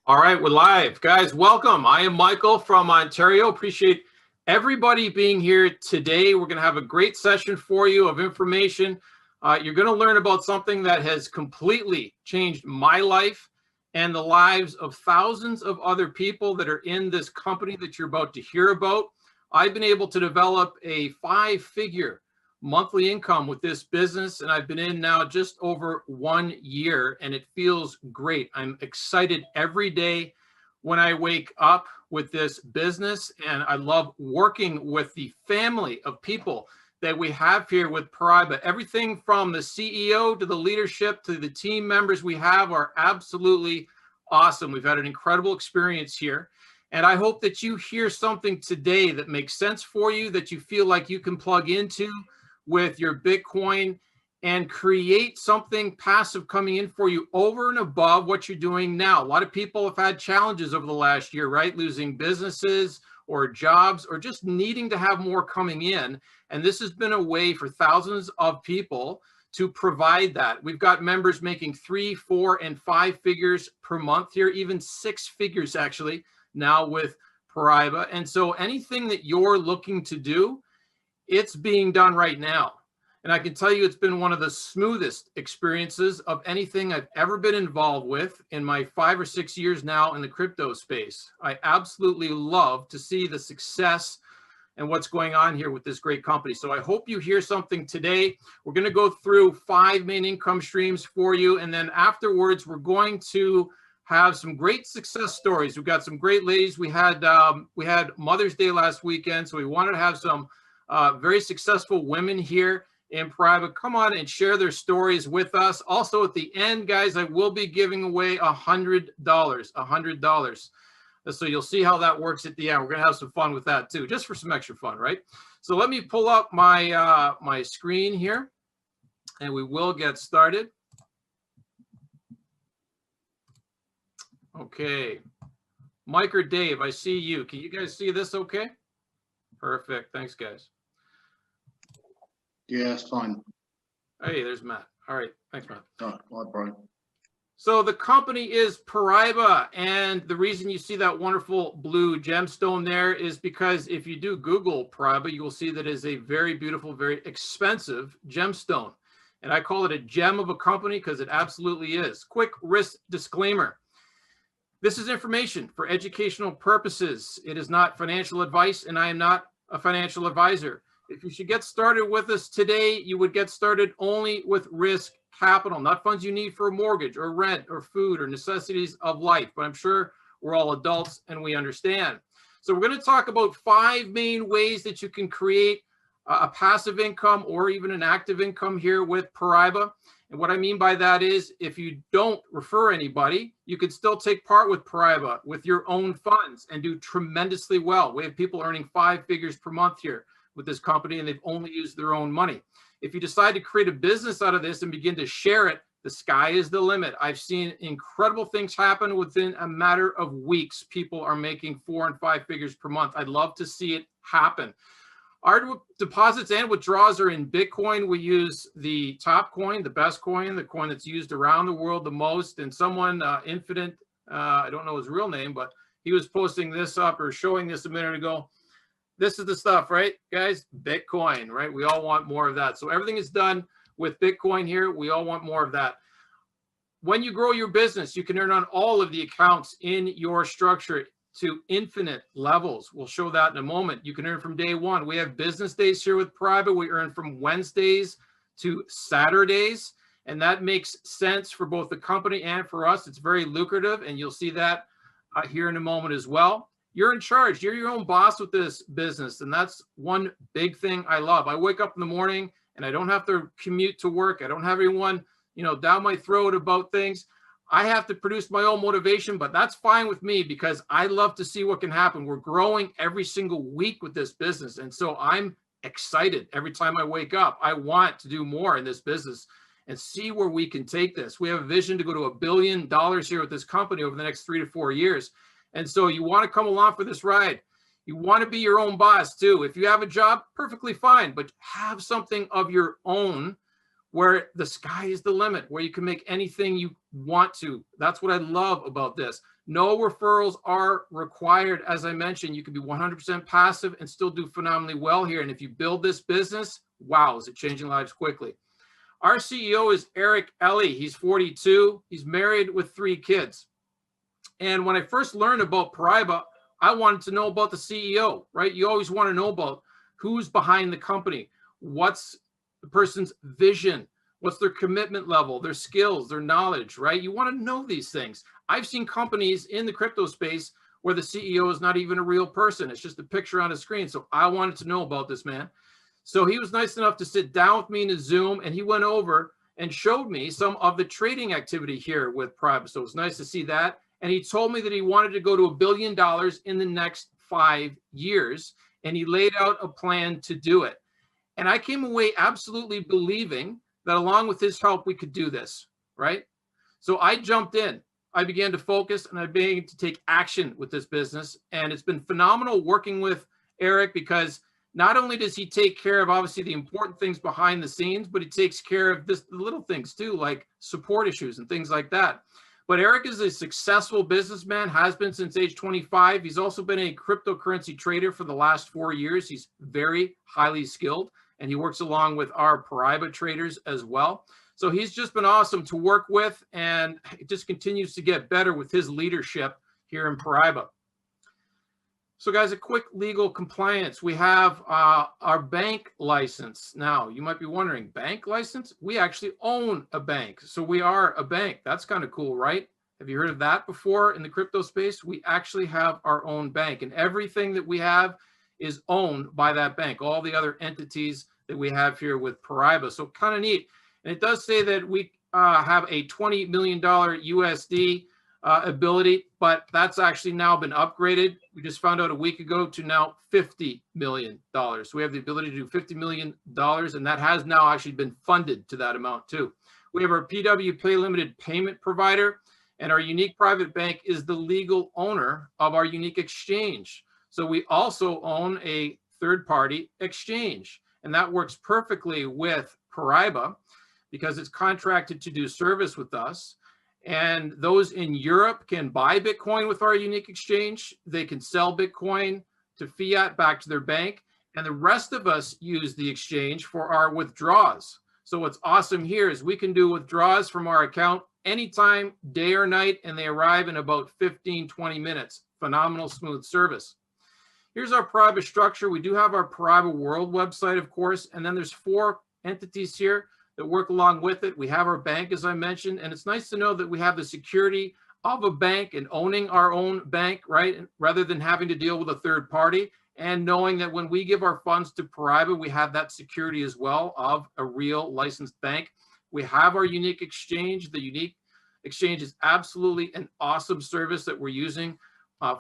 All right, we're live. Guys, welcome. I am Michael from Ontario. Appreciate everybody being here today. We're going to have a great session for you of information. You're going to learn about something that has completely changed my life and the lives of thousands of other people that are in this company that you're about to hear about. I've been able to develop a 5-figure monthly income with this business, and I've been in now just over 1 year, and it feels great. I'm excited every day when I wake up with this business, and I love working with the family of people that we have here with Paraiba. Everything from the CEO to the leadership to the team members we have are absolutely awesome. We've had an incredible experience here. And I hope that you hear something today that makes sense for you, that you feel like you can plug into with your Bitcoin and create something passive coming in for you over and above what you're doing now. A lot of people have had challenges over the last year, right? Losing businesses or jobs or just needing to have more coming in. And this has been a way for thousands of people to provide that. We've got members making 3, 4, and 5 figures per month here, even 6 figures actually now with Paraiba. And so anything that you're looking to do, it's being done right now. And I can tell you it's been one of the smoothest experiences of anything I've ever been involved with in my 5 or 6 years now in the crypto space. I absolutely love to see the success and what's going on here with this great company. So I hope you hear something today. We're going to go through 5 main income streams for you. And then afterwards, we're going to have some great success stories. We've got some great ladies. We had Mother's Day last weekend, so we wanted to have some very successful women here in Paraiba come on and share their stories with us. Also at the end, guys, I will be giving away $100. So you'll see how that works at the end. We're gonna have some fun with that too, just for some extra fun, right? So let me pull up my my screen here and we will get started. Okay, Mike or Dave, I see you. Can you guys see this okay? Perfect, thanks guys. Yeah, it's fine. Hey, there's Matt. All right, thanks, Matt. All right, Brian. So the company is Paraiba, and the reason you see that wonderful blue gemstone there is because if you do Google Paraiba, you will see that it is a very beautiful, very expensive gemstone. And I call it a gem of a company because it absolutely is. Quick risk disclaimer. This is information for educational purposes. It is not financial advice, and I am not a financial advisor. If you should get started with us today, you would get started only with risk capital, not funds you need for a mortgage or rent or food or necessities of life. But I'm sure we're all adults and we understand. So we're going to talk about 5 main ways that you can create a passive income or even an active income here with Paraiba. And what I mean by that is if you don't refer anybody, you could still take part with Paraiba with your own funds and do tremendously well. We have people earning 5 figures per month here with this company, and they've only used their own money. If you decide to create a business out of this and begin to share it, the sky is the limit. I've seen incredible things happen within a matter of weeks. People are making 4 and 5 figures per month. I'd love to see it happen. Our deposits and withdrawals are in Bitcoin. We use the top coin, the best coin, the coin that's used around the world the most. And someone, Infinite, I don't know his real name, but he was posting this up or showing this a minute ago. This is the stuff, right, guys? Bitcoin, right? We all want more of that. So everything is done with Bitcoin here. We all want more of that. When you grow your business, you can earn on all of the accounts in your structure to infinite levels. We'll show that in a moment. You can earn from day one. We have business days here with Paraiba. We earn from Wednesdays to Saturdays, and that makes sense for both the company and for us. It's very lucrative, and you'll see that here in a moment as well. You're in charge. You're your own boss with this business. And that's one big thing I love. I wake up in the morning and I don't have to commute to work. I don't have anyone, down my throat about things. I have to produce my own motivation, but that's fine with me because I love to see what can happen. We're growing every single week with this business. And so I'm excited every time I wake up. I want to do more in this business and see where we can take this. We have a vision to go to $1 billion here with this company over the next 3 to 4 years. And so you want to come along for this ride. You want to be your own boss too. If you have a job, perfectly fine, but have something of your own where the sky is the limit, where you can make anything you want to. That's what I love about this. No referrals are required. As I mentioned, you can be 100% passive and still do phenomenally well here. And if you build this business, wow, is it changing lives quickly. Our CEO is Eric Ellie. He's 42. He's married with 3 kids. And when I first learned about Paraiba, I wanted to know about the CEO, right? You always want to know about who's behind the company. What's the person's vision? What's their commitment level, their skills, their knowledge, right? You want to know these things. I've seen companies in the crypto space where the CEO is not even a real person. It's just a picture on a screen. So I wanted to know about this man. So he was nice enough to sit down with me in a Zoom, and he went over and showed me some of the trading activity here with Paraiba. So it was nice to see that. And he told me that he wanted to go to $1 billion in the next 5 years. And he laid out a plan to do it. And I came away absolutely believing that along with his help, we could do this, right? So I jumped in. I began to focus and I began to take action with this business. And it's been phenomenal working with Eric, because not only does he take care of obviously the important things behind the scenes, but he takes care of the little things too, like support issues and things like that. But Eric is a successful businessman, has been since age 25. He's also been a cryptocurrency trader for the last 4 years. He's very highly skilled, and he works along with our Paraiba traders as well. So he's just been awesome to work with, and it just continues to get better with his leadership here in Paraiba. So guys, a quick legal compliance. We have our bank license. Now, you might be wondering, bank license? We actually own a bank. So we are a bank. That's kind of cool, right? Have you heard of that before in the crypto space? We actually have our own bank, and everything that we have is owned by that bank, all the other entities that we have here with Paraiba. So kind of neat. And it does say that we have a $20 million USD ability, but that's actually now been upgraded. We just found out a week ago to now $50 million. So we have the ability to do $50 million, and that has now actually been funded to that amount too. We have our PW Pay Limited payment provider, and our unique private bank is the legal owner of our unique exchange. So we also own a third-party exchange, and that works perfectly with Paraiba because it's contracted to do service with us. And those in Europe can buy Bitcoin with our unique exchange. They can sell Bitcoin to fiat back to their bank. And the rest of us use the exchange for our withdrawals. So what's awesome here is we can do withdrawals from our account anytime, day or night, and they arrive in about 15, 20 minutes. Phenomenal, smooth service. Here's our Paraiba structure. We do have our Paraiba World website, of course, and then there's 4 entities here that work along with it. We have our bank, as I mentioned, and it's nice to know that we have the security of a bank and owning our own bank, right? Rather than having to deal with a third party, and knowing that when we give our funds to Paraiba, we have that security as well of a real licensed bank. We have our unique exchange. The unique exchange is absolutely an awesome service that we're using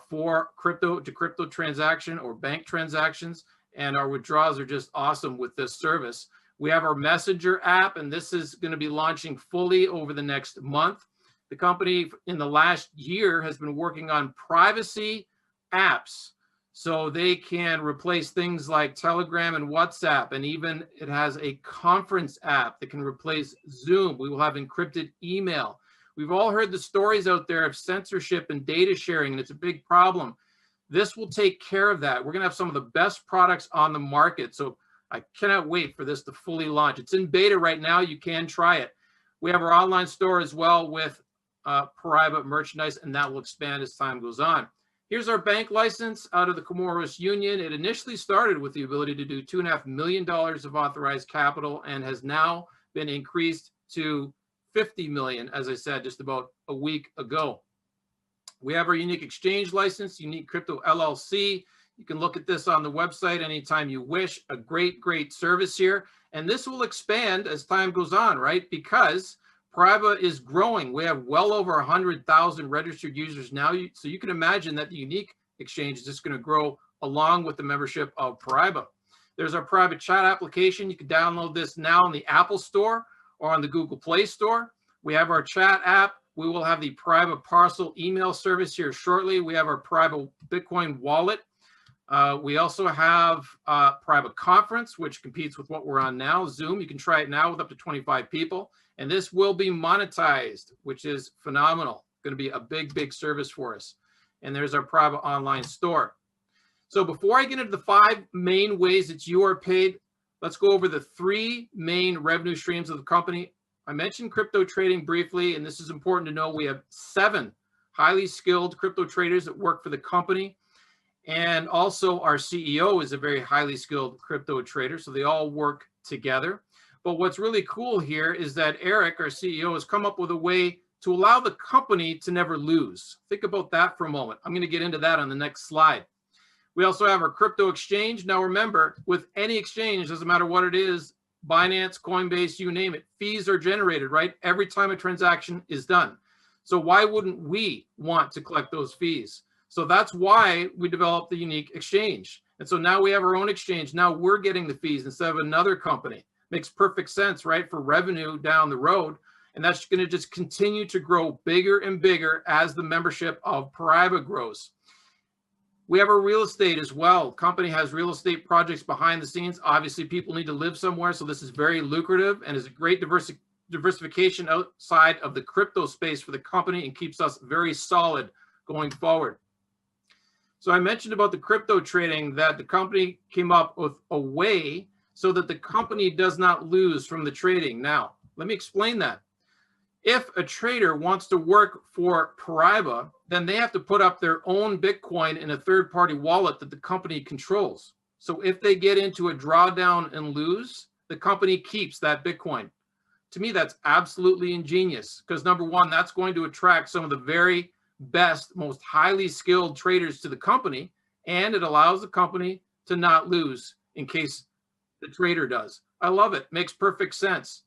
for crypto to crypto transaction or bank transactions, and our withdrawals are just awesome with this service. We have our Messenger app, and this is going to be launching fully over the next month. The company in the last year has been working on privacy apps, so they can replace things like Telegram and WhatsApp, and even it has a conference app that can replace Zoom. We will have encrypted email. We've all heard the stories out there of censorship and data sharing, and it's a big problem. This will take care of that. We're going to have some of the best products on the market. So I cannot wait for this to fully launch. It's in beta right now. You can try it. We have our online store as well with Paraiba merchandise, and that will expand as time goes on. Here's our bank license out of the Comoros Union. It initially started with the ability to do $2.5 million of authorized capital and has now been increased to 50 million, as I said, just about a week ago. We have our unique exchange license, Unique Crypto LLC. You can look at this on the website anytime you wish. A great, great service here. And this will expand as time goes on, right? Because Paraiba is growing. We have well over 100,000 registered users now. So you can imagine that the unique exchange is just going to grow along with the membership of Paraiba. There's our private chat application. You can download this now on the Apple Store or on the Google Play Store. We have our chat app. We will have the Paraiba parcel email service here shortly. We have our Paraiba Bitcoin wallet. We also have Paraiba Conference, which competes with what we're on now, Zoom. You can try it now with up to 25 people. And this will be monetized, which is phenomenal. Going to be a big, big service for us. And there's our Paraiba online store. So before I get into the 5 main ways that you are paid, let's go over the 3 main revenue streams of the company. I mentioned crypto trading briefly, and this is important to know. We have 7 highly skilled crypto traders that work for the company. And also our CEO is a very highly skilled crypto trader. So they all work together. But what's really cool here is that Eric, our CEO, has come up with a way to allow the company to never lose. Think about that for a moment. I'm going to get into that on the next slide. We also have our crypto exchange. Now remember, with any exchange, doesn't matter what it is, Binance, Coinbase, you name it, fees are generated, right? Every time a transaction is done. So why wouldn't we want to collect those fees? So that's why we developed the unique exchange. And so now we have our own exchange. Now we're getting the fees instead of another company. Makes perfect sense, right? For revenue down the road. And that's going to just continue to grow bigger and bigger as the membership of Paraiba grows. We have our real estate as well. Company has real estate projects behind the scenes. Obviously, people need to live somewhere. So this is very lucrative and is a great diversification outside of the crypto space for the company and keeps us very solid going forward. So I mentioned about the crypto trading that the company came up with a way so that the company does not lose from the trading. Now, let me explain that. If a trader wants to work for Paraiba, then they have to put up their own Bitcoin in a third-party wallet that the company controls. So if they get into a drawdown and lose, the company keeps that Bitcoin. To me, that's absolutely ingenious because number one, that's going to attract some of the very best, most highly skilled traders to the company, and it allows the company to not lose in case the trader does. I love it. Makes perfect sense.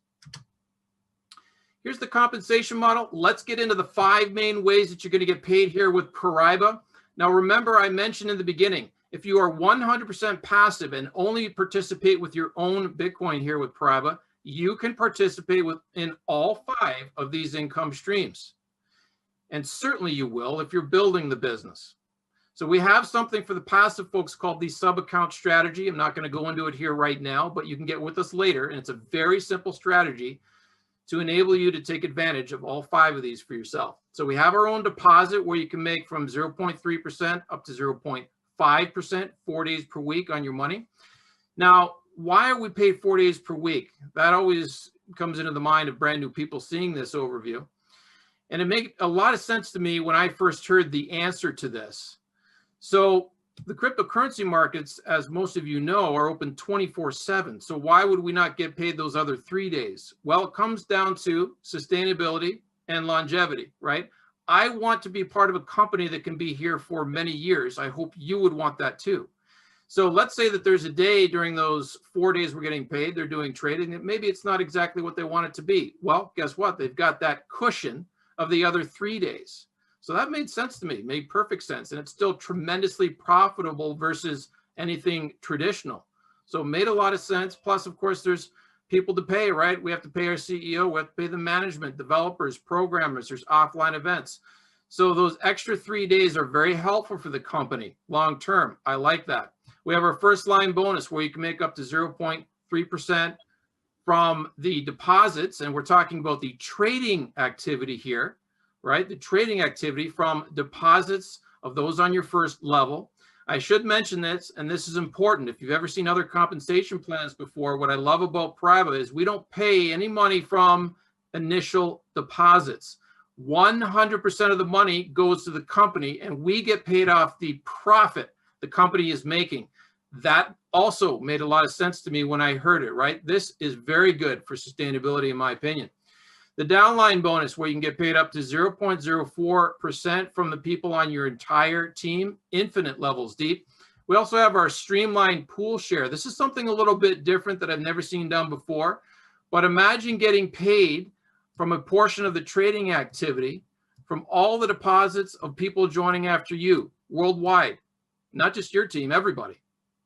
Here's the compensation model. Let's get into the 5 main ways that you're going to get paid here with Paraiba. Now, remember, I mentioned in the beginning, if you are 100% passive and only participate with your own Bitcoin here with Paraiba, you can participate in all 5 of these income streams. And certainly you will if you're building the business. So we have something for the passive folks called the sub-account strategy. I'm not going to go into it here right now, but you can get with us later. And it's a very simple strategy to enable you to take advantage of all 5 of these for yourself. So we have our own deposit where you can make from 0.3% up to 0.5% 4 days per week on your money. Now, why are we paid 4 days per week? That always comes into the mind of brand new people seeing this overview. And it made a lot of sense to me when I first heard the answer to this. So the cryptocurrency markets, as most of you know, are open 24/7. So why would we not get paid those other 3 days? Well, it comes down to sustainability and longevity, right? I want to be part of a company that can be here for many years. I hope you would want that too. So let's say that there's a day during those 4 days we're getting paid, they're doing trading, and maybe it's not exactly what they want it to be. Well, guess what? They've got that cushion of the other 3 days. So that made sense to me, made perfect sense. And it's still tremendously profitable versus anything traditional. So it made a lot of sense. Plus, of course, there's people to pay, right? We have to pay our CEO, we have to pay the management, developers, programmers, there's offline events. So those extra 3 days are very helpful for the company long-term. I like that. We have our first line bonus where you can make up to 0.3% from the deposits. And we're talking about the trading activity here, right? The trading activity from deposits of those on your first level. I should mention this, and this is important. If you've ever seen other compensation plans before, what I love about Paraiba is we don't pay any money from initial deposits. 100% of the money goes to the company, and we get paid off the profit the company is making. That also made a lot of sense to me when I heard it, right? This is very good for sustainability, in my opinion. The downline bonus, where you can get paid up to 0.04% from the people on your entire team, infinite levels deep. We also have our streamlined pool share. This is something a little bit different that I've never seen done before. But imagine getting paid from a portion of the trading activity from all the deposits of people joining after you worldwide, not just your team, everybody.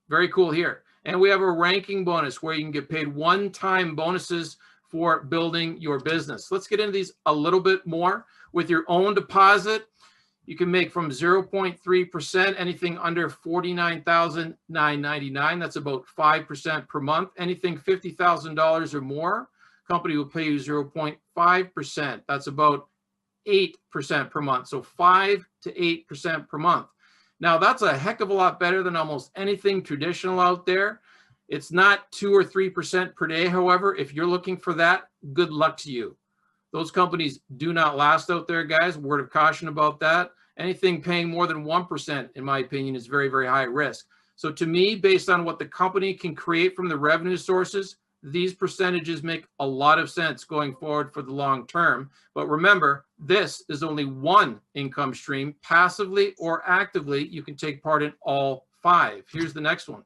Very cool here. And we have a ranking bonus where you can get paid one-time bonuses for building your business. Let's get into these a little bit more. With your own deposit, You can make from 0.3%, anything under $49,999. That's about 5% per month. Anything $50,000 or more, company will pay you 0.5%. That's about 8% per month. So 5 to 8% per month. Now that's a heck of a lot better than almost anything traditional out there. It's not 2 or 3% per day. However, if you're looking for that, good luck to you. Those companies do not last out there, guys. Word of caution about that. Anything paying more than 1%, in my opinion, is very, very high risk. So to me, based on what the company can create from the revenue sources, these percentages make a lot of sense going forward for the long term. But remember, this is only one income stream. Passively or actively, you can take part in all 5. Here's the next one.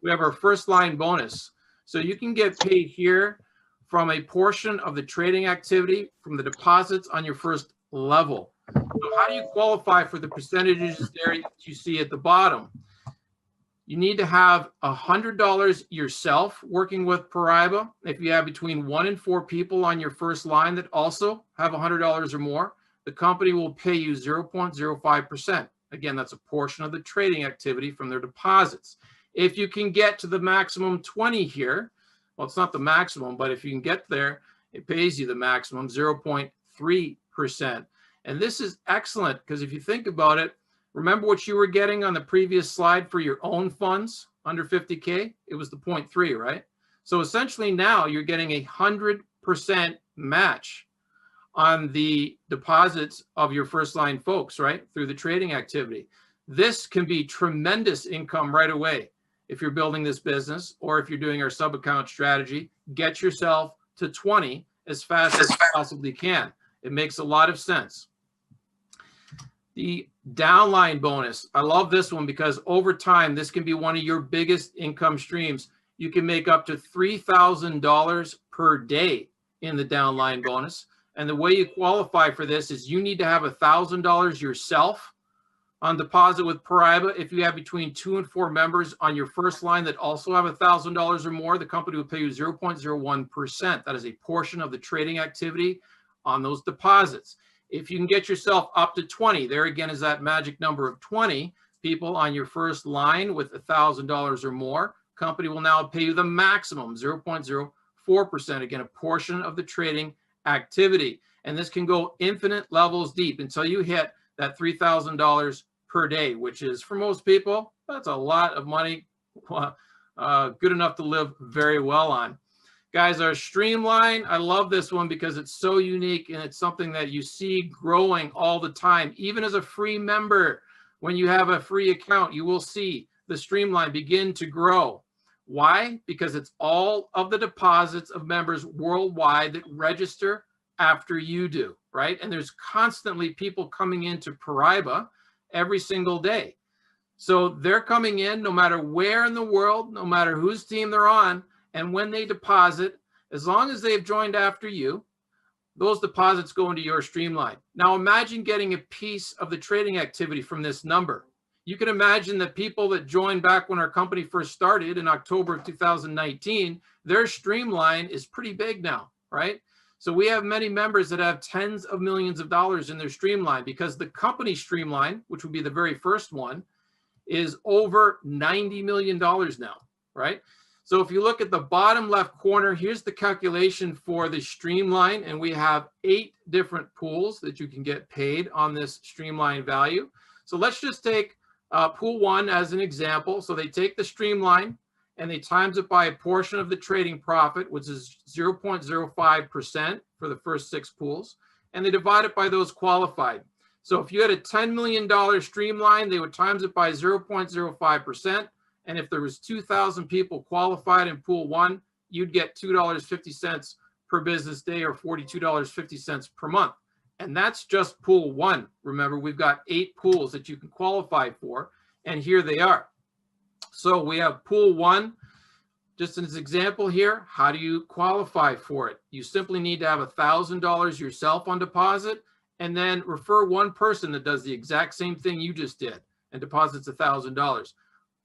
We have our first line bonus. So you can get paid here from a portion of the trading activity from the deposits on your first level. So how do you qualify for the percentages there you see at the bottom? You need to have $100 yourself working with Paraiba. If you have between 1 and 4 people on your first line that also have $100 or more, the company will pay you 0.05%. Again, that's a portion of the trading activity from their deposits. If you can get to the maximum 20 here, well, it's not the maximum, but if you can get there, it pays you the maximum 0.3%. And this is excellent because if you think about it, remember what you were getting on the previous slide for your own funds under 50K? It was the 0.3, right? So essentially now you're getting 100% match on the deposits of your first line folks, right? Through the trading activity. This can be tremendous income right away. If you're building this business or if you're doing our sub account strategy, get yourself to 20 as fast as you possibly can. It makes a lot of sense. The downline bonus. I love this one because over time, this can be one of your biggest income streams. You can make up to $3,000 per day in the downline bonus. And the way you qualify for this is you need to have $1,000 yourself on deposit with Paraiba. If you have between 2 and 4 members on your first line that also have $1,000 or more, the company will pay you 0.01%. That is a portion of the trading activity on those deposits. If you can get yourself up to 20, there again is that magic number of 20 people on your first line with $1,000 or more, company will now pay you the maximum 0.04%, again, a portion of the trading activity. And this can go infinite levels deep until you hit that $3,000 per day, which is for most people, that's a lot of money, good enough to live very well on. Guys, our streamline, I love this one because it's so unique and it's something that you see growing all the time. Even as a free member, when you have a free account, you will see the streamline begin to grow. Why? Because it's all of the deposits of members worldwide that register after you do, right? And there's constantly people coming into Paraiba every single day. So they're coming in no matter where in the world, no matter whose team they're on. And when they deposit, as long as they've joined after you, those deposits go into your streamline. Now imagine getting a piece of the trading activity from this number. You can imagine that people that joined back when our company first started in October of 2019, their streamline is pretty big now, right? So we have many members that have tens of millions of dollars in their streamline because the company streamline, which would be the very first one, is over $90 million now, right? So if you look at the bottom left corner, here's the calculation for the streamline, and we have 8 different pools that you can get paid on this streamline value. So let's just take pool 1 as an example. So they take the streamline and they times it by a portion of the trading profit, which is 0.05% for the first 6 pools, and they divide it by those qualified. So if you had a $10 million streamline, they would times it by 0.05%. And if there was 2,000 people qualified in pool 1, you'd get $2.50 per business day or $42.50 per month. And that's just pool 1. Remember, we've got 8 pools that you can qualify for, and here they are. So we have pool 1, just as an example here. How do you qualify for it? You simply need to have $1,000 yourself on deposit, and then refer one person that does the exact same thing you just did and deposits $1,000.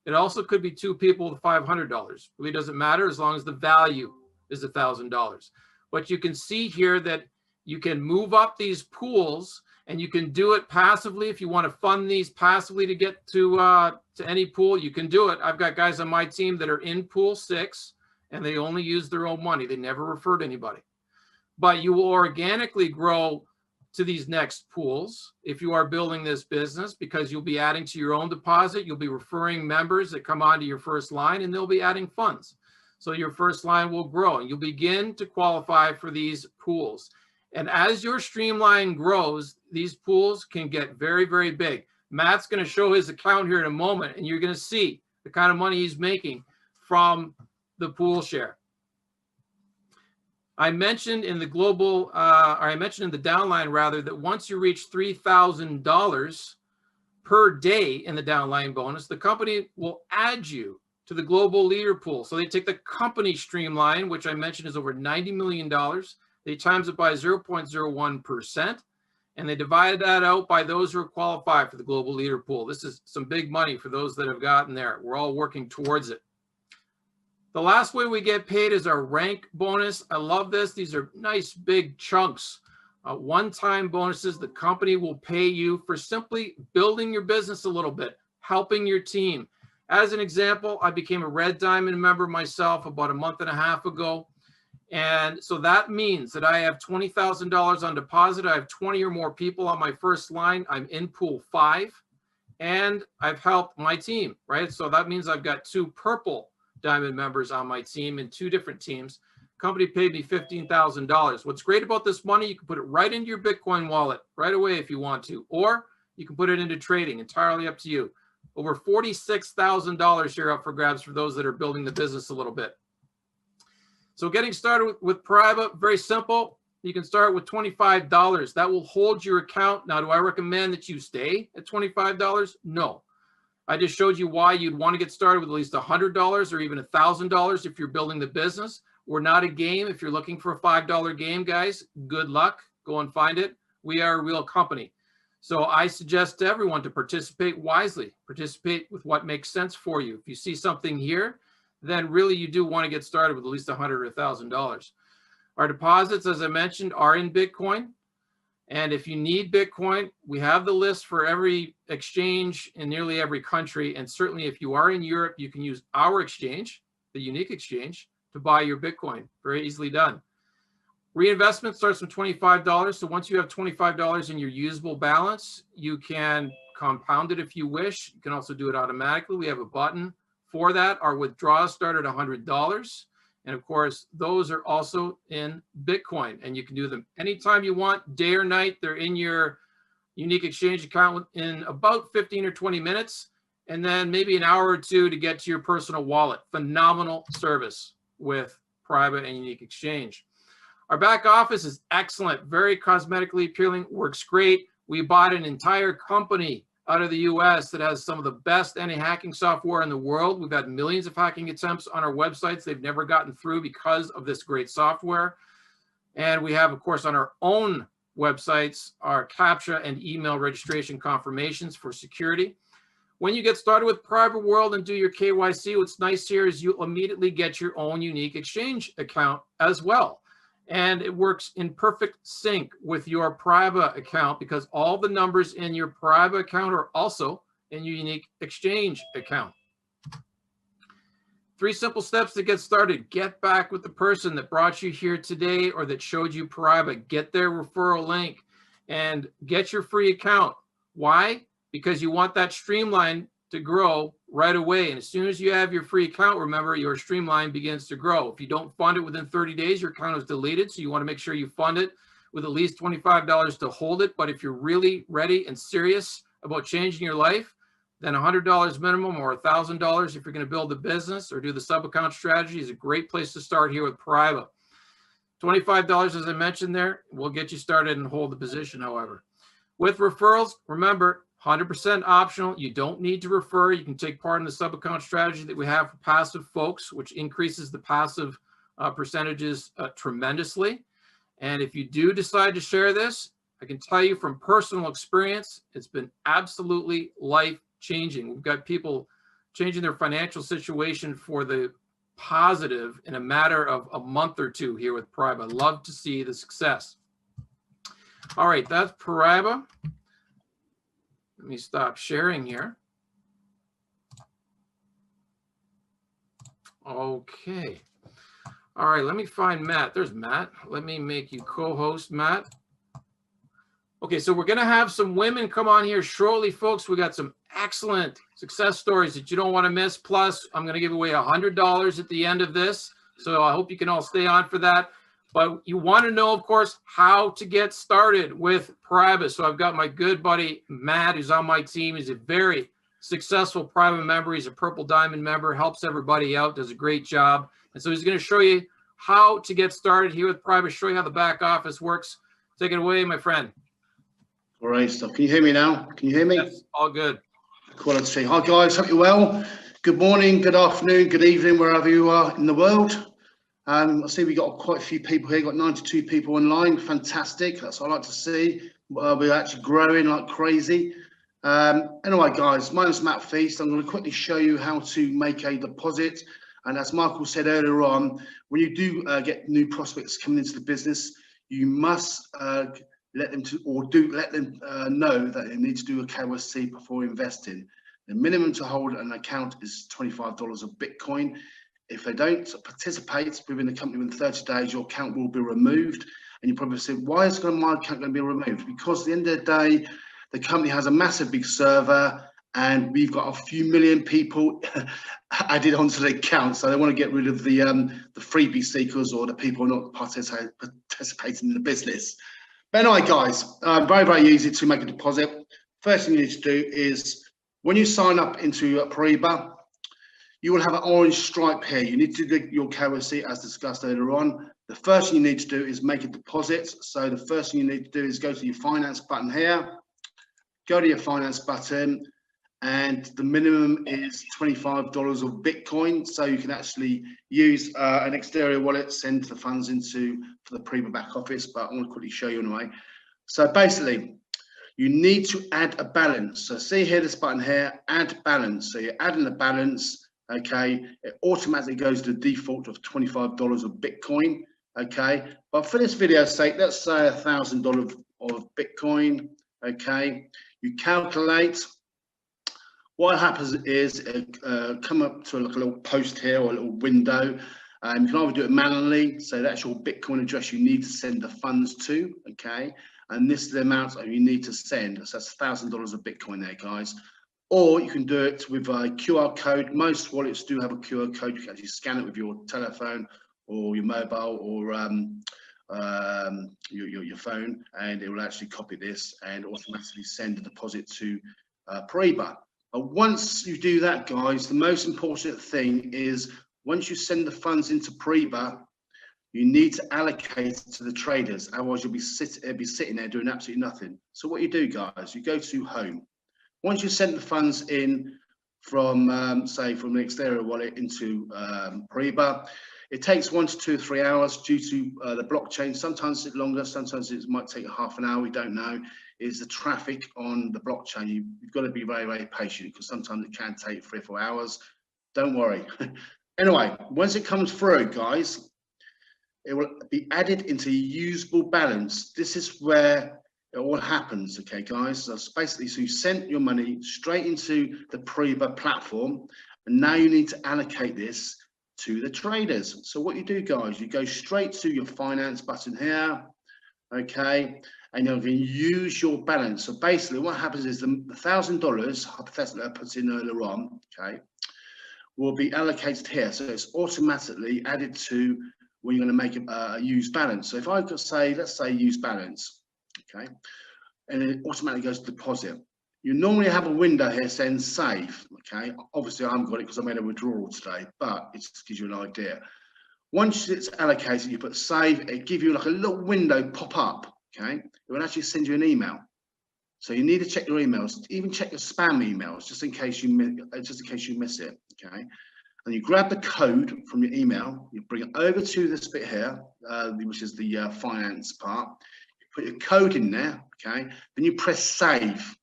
It also could be 2 people with $500. Really doesn't matter as long as the value is $1,000. But you can see here that you can move up these pools And you can do it passively. If you want to fund these passively to get to any pool, you can do it. I've got guys on my team that are in pool 6 and they only use their own money. They never referred anybody. But you will organically grow to these next pools if you are building this business, because you'll be adding to your own deposit. You'll be referring members that come onto your first line, and they'll be adding funds. So your first line will grow and you'll begin to qualify for these pools. And as your streamline grows, these pools can get very, very big. Matt's going to show his account here in a moment, and you're going to see the kind of money he's making from the pool share. I mentioned in the global, or I mentioned in the downline rather, that once you reach $3,000 per day in the downline bonus, the company will add you to the global leader pool. So they take the company streamline, which I mentioned is over $90 million. They times it by 0.01%, and they divide that out by those who are qualified for the global leader pool. This is some big money for those that have gotten there. We're all working towards it. The last way we get paid is our rank bonus. I love this. These are nice big chunks. One-time bonuses. The company will pay you for simply building your business a little bit, helping your team. As an example, I became a Red Diamond member myself about a month and a half ago. And so that means that I have $20,000 on deposit. I have 20 or more people on my first line. I'm in pool 5, and I've helped my team, right? So that means I've got 2 purple diamond members on my team in 2 different teams. Company paid me $15,000. What's great about this money, you can put it right into your Bitcoin wallet right away if you want to, or you can put it into trading, entirely up to you. Over $46,000 here up for grabs for those that are building the business a little bit. So getting started with Paraiba, very simple. You can start with $25. That will hold your account. Now, do I recommend that you stay at $25? No. I just showed you why you'd want to get started with at least $100 or even $1,000 if you're building the business. We're not a game. If you're looking for a $5 game, guys, good luck. Go and find it. We are a real company. So I suggest to everyone to participate wisely. Participate with what makes sense for you. If you see something here, then really you do want to get started with at least $100 or $1,000. Our deposits, as I mentioned, are in Bitcoin. And if you need Bitcoin, we have the list for every exchange in nearly every country. And certainly if you are in Europe, you can use our exchange, the unique exchange, to buy your Bitcoin. Very easily done. Reinvestment starts from $25. So once you have $25 in your usable balance, you can compound it if you wish. You can also do it automatically. We have a button for that. Our withdrawals start at $100. And of course, those are also in Bitcoin, and you can do them anytime you want, day or night. They're in your unique exchange account in about 15 or 20 minutes, and then maybe an hour or 2 to get to your personal wallet. Phenomenal service with Paraiba and unique exchange. Our back office is excellent, very cosmetically appealing, works great. We bought an entire company out of the US that has some of the best anti-hacking software in the world. We've had millions of hacking attempts on our websites. They've never gotten through because of this great software. And we have, of course, on our own websites, our CAPTCHA and email registration confirmations for security. When you get started with Private World and do your KYC, what's nice here is you immediately get your own unique exchange account as well. And it works in perfect sync with your Paraiba account because all the numbers in your Paraiba account are also in your unique exchange account. 3 simple steps to get started. Get back with the person that brought you here today or that showed you Paraiba. Get their referral link and get your free account. Why? Because you want that streamline to grow right away. And as soon as you have your free account, remember, your streamline begins to grow. If you don't fund it within 30 days, your account is deleted. So you want to make sure you fund it with at least $25 to hold it. But if you're really ready and serious about changing your life, then $100 minimum or $1,000 if you're going to build a business or do the sub-account strategy is a great place to start here with Paraiba. $25, as I mentioned there, will get you started and hold the position, however. With referrals, remember, 100% optional. You don't need to refer. You can take part in the sub-account strategy that we have for passive folks, which increases the passive percentages tremendously. And if you do decide to share this, I can tell you from personal experience, it's been absolutely life-changing. We've got people changing their financial situation for the positive in a matter of a month or 2 here with Paraiba. I love to see the success. All right, that's Paraiba. Let me stop sharing here. Okay. All right, let me find Matt. There's Matt. Let me make you co-host, Matt. Okay, so we're going to have some women come on here shortly, folks. We got some excellent success stories that you don't want to miss. Plus, I'm going to give away $100 at the end of this. So I hope you can all stay on for that. But you want to know, of course, how to get started with Paraiba. So I've got my good buddy, Matt, who's on my team. He's a very successful private member. He's a Purple Diamond member, helps everybody out, does a great job. And so he's going to show you how to get started here with Paraiba, show you how the back office works. Take it away, my friend. Great stuff. Can you hear me now? Can you hear me? Yes, all good. Quality. Hi guys, hope you're well. Good morning, good afternoon, good evening, wherever you are in the world. I see we got quite a few people here. Got 92 people online. Fantastic. That's what I like to see. We're actually growing like crazy. Anyway, guys, my name's Matt Feast. I'm going to quickly show you how to make a deposit. And as Michael said earlier on, when you do get new prospects coming into the business, you must let them know that they need to do a KYC before investing. The minimum to hold an account is $25 of Bitcoin. If they don't participate within the company within 30 days, your account will be removed. And you probably say, why is my account going to be removed? Because at the end of the day, the company has a massive big server and we've got a few million people added onto the account. So they want to get rid of the freebie seekers or the people not participating in the business. But anyway, guys, very, very easy to make a deposit. First thing you need to do is when you sign up into Paraiba, you will have an orange stripe here. You need to do your KYC as discussed earlier on. The first thing you need to do is make a deposit. So the first thing you need to do is go to your finance button here. Go to your finance button, and the minimum is $25 of Bitcoin. So you can actually use an exterior wallet, send the funds into for the Paraiba back office, but I want to quickly show you anyway. So basically, you need to add a balance. So see here, this button here, add balance. So you're adding a balance. Okay, it automatically goes to the default of $25 of Bitcoin. Okay, but for this video's sake, let's say $1,000 of Bitcoin. Okay, you calculate. What happens is come up to like a little post here or a little window. You can either do it manually, so that's your Bitcoin address you need to send the funds to. Okay, and this is the amount that you need to send. So that's $1,000 of Bitcoin there, guys. Or you can do it with a QR code. Most wallets do have a QR code. You can actually scan it with your telephone or your mobile or your phone, and it will actually copy this and automatically send a deposit to Paraiba. But once you do that, guys, the most important thing is once you send the funds into Paraiba, you need to allocate it to the traders. Otherwise, you'll be sitting there doing absolutely nothing. So what you do, guys, you go to Home. Once you send the funds in from, say, from the exterior wallet into Paraiba, it takes 1 to 2 or 3 hours due to the blockchain. Sometimes it's longer, sometimes it might take half an hour, we don't know. Is the traffic on the blockchain. You've got to be very, very patient because sometimes it can take 3 or 4 hours. Don't worry. Anyway, once it comes through, guys, it will be added into usable balance. This is where it all happens, okay, guys? So basically, so you sent your money straight into the Paraiba platform, and now you need to allocate this to the traders. So what you do, guys, you go straight to your finance button here, okay, and you're going to use your balance. So basically, what happens is the $1,000, hypothetically I put in earlier on, okay, will be allocated here. So it's automatically added to when you're going to make a use balance. So if I could say, let's say use balance. Okay, and it automatically goes to deposit. You normally have a window here saying save. Okay, obviously I haven't got it because I made a withdrawal today, but it just gives you an idea. Once it's allocated, you put save, it gives you like a little window pop up. Okay, it will actually send you an email. So you need to check your emails, even check your spam emails, just in case you miss it. Okay, and you grab the code from your email, you bring it over to this bit here, which is the finance part. Put your code in there, okay? Then you press save.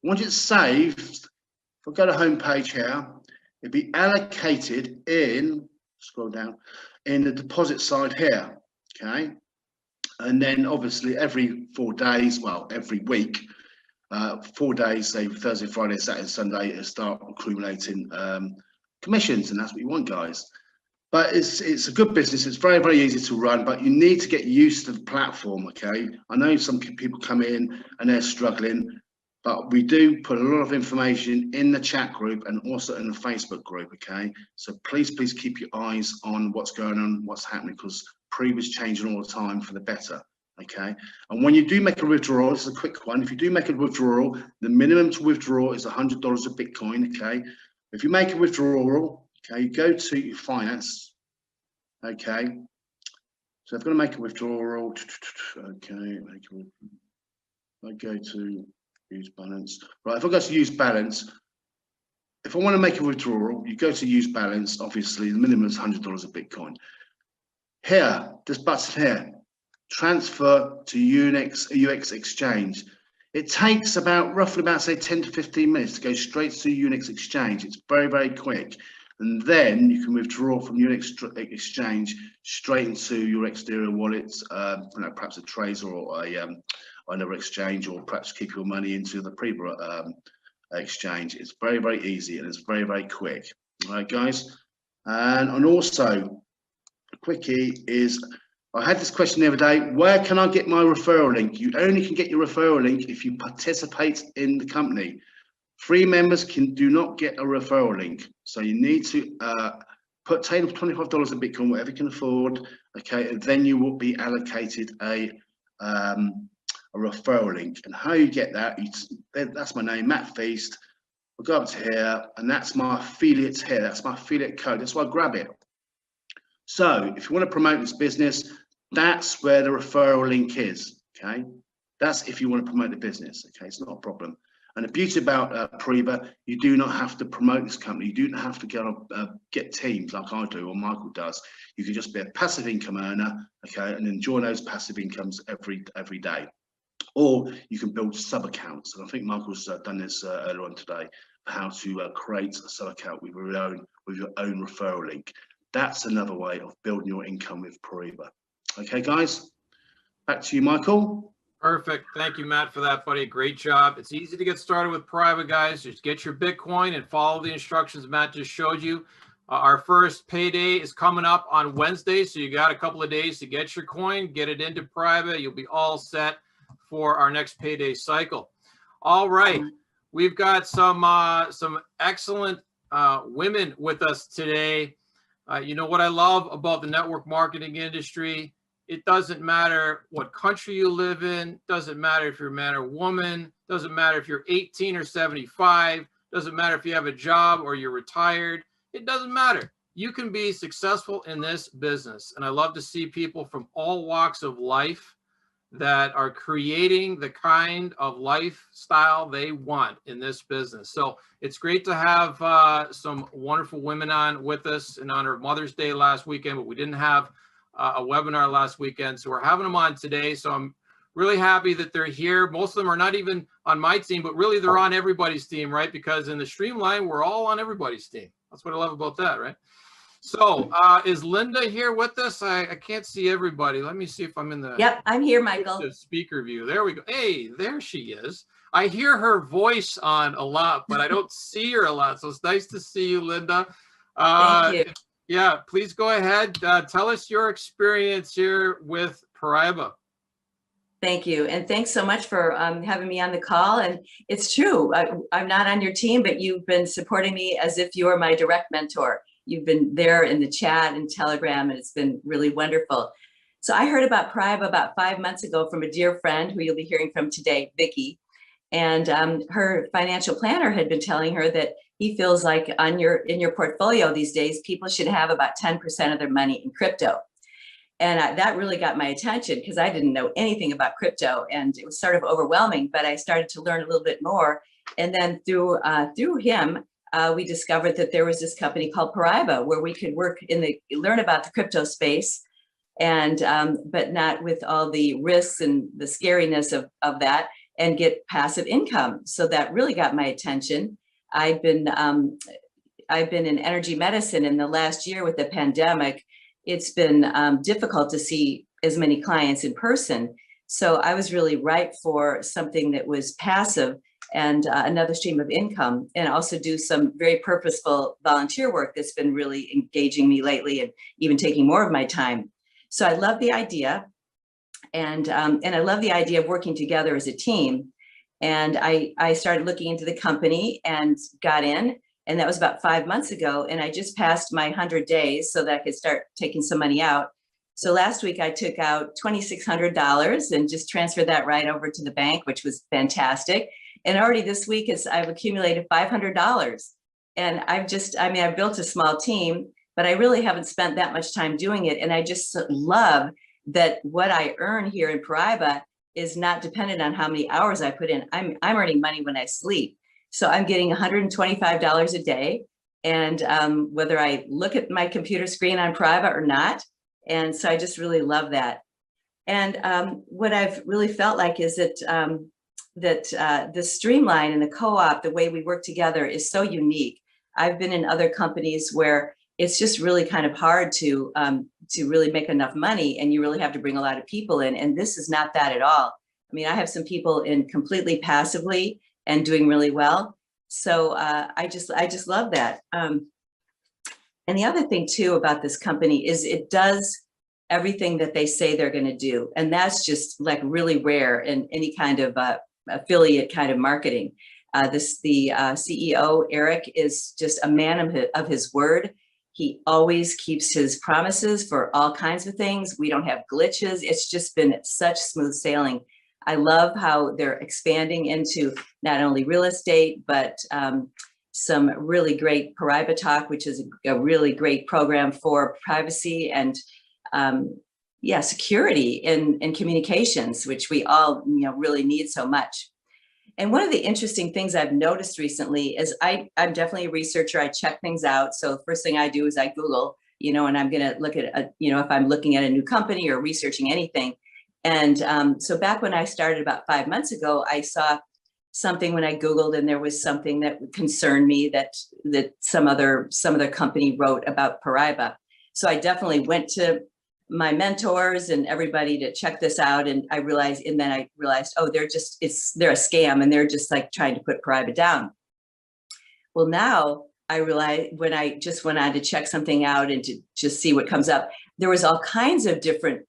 Once it's saved, if I go to home page here, it'll be allocated in, scroll down, in the deposit side here, okay? And then obviously every 4 days, well, every week, 4 days, say Thursday, Friday, Saturday, Sunday, to start accumulating commissions, and that's what you want, guys. But it's a good business. It's very, very easy to run, but you need to get used to the platform, okay? I know some people come in and they're struggling, but we do put a lot of information in the chat group and also in the Facebook group, okay? So please keep your eyes on what's going on, what's happening, because Paraiba is changing all the time for the better, okay? And when you do make a withdrawal, this is a quick one. If you do make a withdrawal, the minimum to withdraw is $100 of Bitcoin, okay? If you make a withdrawal, okay, you go to your finance, okay? So if I'm going to make a withdrawal, okay, I go to use balance. Right, if I go to use balance, if I want to make a withdrawal, you go to use balance, obviously the minimum is $100 of Bitcoin. Here, this button here, transfer to UX exchange. It takes roughly about say 10 to 15 minutes to go straight to Unix exchange. It's very, very quick. And then you can withdraw from Unix exchange straight into your exterior wallets, perhaps a Tracer or another exchange, or perhaps keep your money into the Paraiba exchange. It's very, very easy and it's very, very quick. All right, guys. And also, a quickie is, I had this question the other day, where can I get my referral link? You only can get your referral link if you participate in the company. Free members do not get a referral link. So you need to take $25 of Bitcoin, whatever you can afford, okay, and then you will be allocated a referral link. And how you get that, that's my name, Matt Feast. We'll go up to here, and that's my affiliate here. That's my affiliate code. That's why I grab it. So if you want to promote this business, that's where the referral link is, okay? That's if you want to promote the business, okay? It's not a problem. And the beauty about Paraiba, you do not have to promote this company. You do not have to get teams like I do or Michael does. You can just be a passive income earner, okay, and enjoy those passive incomes every day. Or you can build sub accounts. And I think Michael's done this earlier on today, how to create a sub account with your own referral link. That's another way of building your income with Paraiba. Okay, guys, back to you, Michael. Perfect. Thank you, Matt, for that, buddy. Great job. It's easy to get started with Paraiba, guys. Just get your Bitcoin and follow the instructions Matt just showed you. Our first payday is coming up on Wednesday, so you got a couple of days to get your coin, get it into Paraiba. You'll be all set for our next payday cycle. All right. We've got some excellent women with us today. You know what I love about the network marketing industry? It doesn't matter what country you live in, doesn't matter if you're a man or woman, doesn't matter if you're 18 or 75, doesn't matter if you have a job or you're retired, it doesn't matter. You can be successful in this business. And I love to see people from all walks of life that are creating the kind of lifestyle they want in this business. So it's great to have some wonderful women on with us in honor of Mother's Day last weekend, but we didn't have a webinar last weekend, so we're having them on today. So I'm really happy that they're here. Most of them are not even on my team, but really they're on everybody's team, right? Because in the Streamline, we're all on everybody's team. That's what I love about that, right? So is Linda here with us? I can't see everybody. Let me see if I'm in the Yep, I'm here, Michael. The speaker view. There we go. Hey, there she is. I hear her voice on a lot, but I don't see her a lot. So it's nice to see you, Linda. Thank you. Yeah, please go ahead. Tell us your experience here with Paraiba. Thank you. And thanks so much for having me on the call. And it's true, I'm not on your team, but you've been supporting me as if you're my direct mentor. You've been there in the chat and Telegram, and it's been really wonderful. So I heard about Paraiba about 5 months ago from a dear friend who you'll be hearing from today, Vicky. And her financial planner had been telling her that he feels like in your portfolio these days, people should have about 10% of their money in crypto. And that really got my attention because I didn't know anything about crypto, and it was sort of overwhelming, but I started to learn a little bit more. And then through him, we discovered that there was this company called Paraiba where we could learn about the crypto space, and but not with all the risks and the scariness of that, and get passive income. So that really got my attention. I've been in energy medicine in the last year with the pandemic. It's been difficult to see as many clients in person. So I was really ripe for something that was passive and another stream of income, and also do some very purposeful volunteer work that's been really engaging me lately and even taking more of my time. So I love the idea, and I love the idea of working together as a team. And I started looking into the company and got in, and that was about 5 months ago. And I just passed my 100 days so that I could start taking some money out. So last week I took out $2,600 and just transferred that right over to the bank, which was fantastic. And already this week I've accumulated $500. And I've built a small team, but I really haven't spent that much time doing it. And I just love that what I earn here in Paraiba is not dependent on how many hours I put in. I'm earning money when I sleep. So I'm getting $125 a day. And whether I look at my computer screen on Paraiba or not. And so I just really love that. And what I've really felt like is that the streamline and the co-op, the way we work together, is so unique. I've been in other companies where it's just really kind of hard to really make enough money, and you really have to bring a lot of people in. And this is not that at all. I mean, I have some people in completely passively and doing really well. So I just love that. And the other thing too about this company is it does everything that they say they're going to do. And that's just like really rare in any kind of affiliate kind of marketing. The CEO, Eric, is just a man of his word. He always keeps his promises for all kinds of things. We don't have glitches. It's just been such smooth sailing. I love how they're expanding into not only real estate, but some really great Paraiba Talk, which is a really great program for privacy and security in communications, which we all really need so much. And one of the interesting things I've noticed recently is I'm definitely a researcher. I check things out. So the first thing I do is I Google, and I'm going to look at, if I'm looking at a new company or researching anything. And so back when I started about 5 months ago, I saw something when I Googled, and there was something that concerned me that some other company wrote about Paraiba. So I definitely went to my mentors and everybody to check this out. And I realized, oh, they're a scam, and they're just like trying to put Paraiba down. Well, now I realize, when I just went on to check something out and to just see what comes up, there was all kinds of different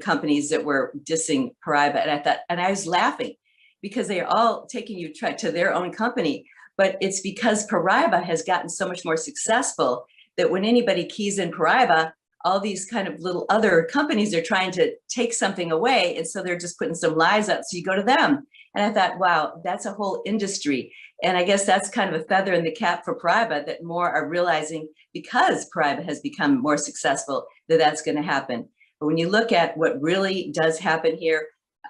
companies that were dissing Paraiba. And I thought, and I was laughing because they are all taking you to their own company. But it's because Paraiba has gotten so much more successful that when anybody keys in Paraiba, all these kind of little other companies are trying to take something away. And so they're just putting some lies out. So you go to them. And I thought, wow, that's a whole industry. And I guess that's kind of a feather in the cap for Paraiba, that more are realizing, because Paraiba has become more successful, that that's going to happen. But when you look at what really does happen here,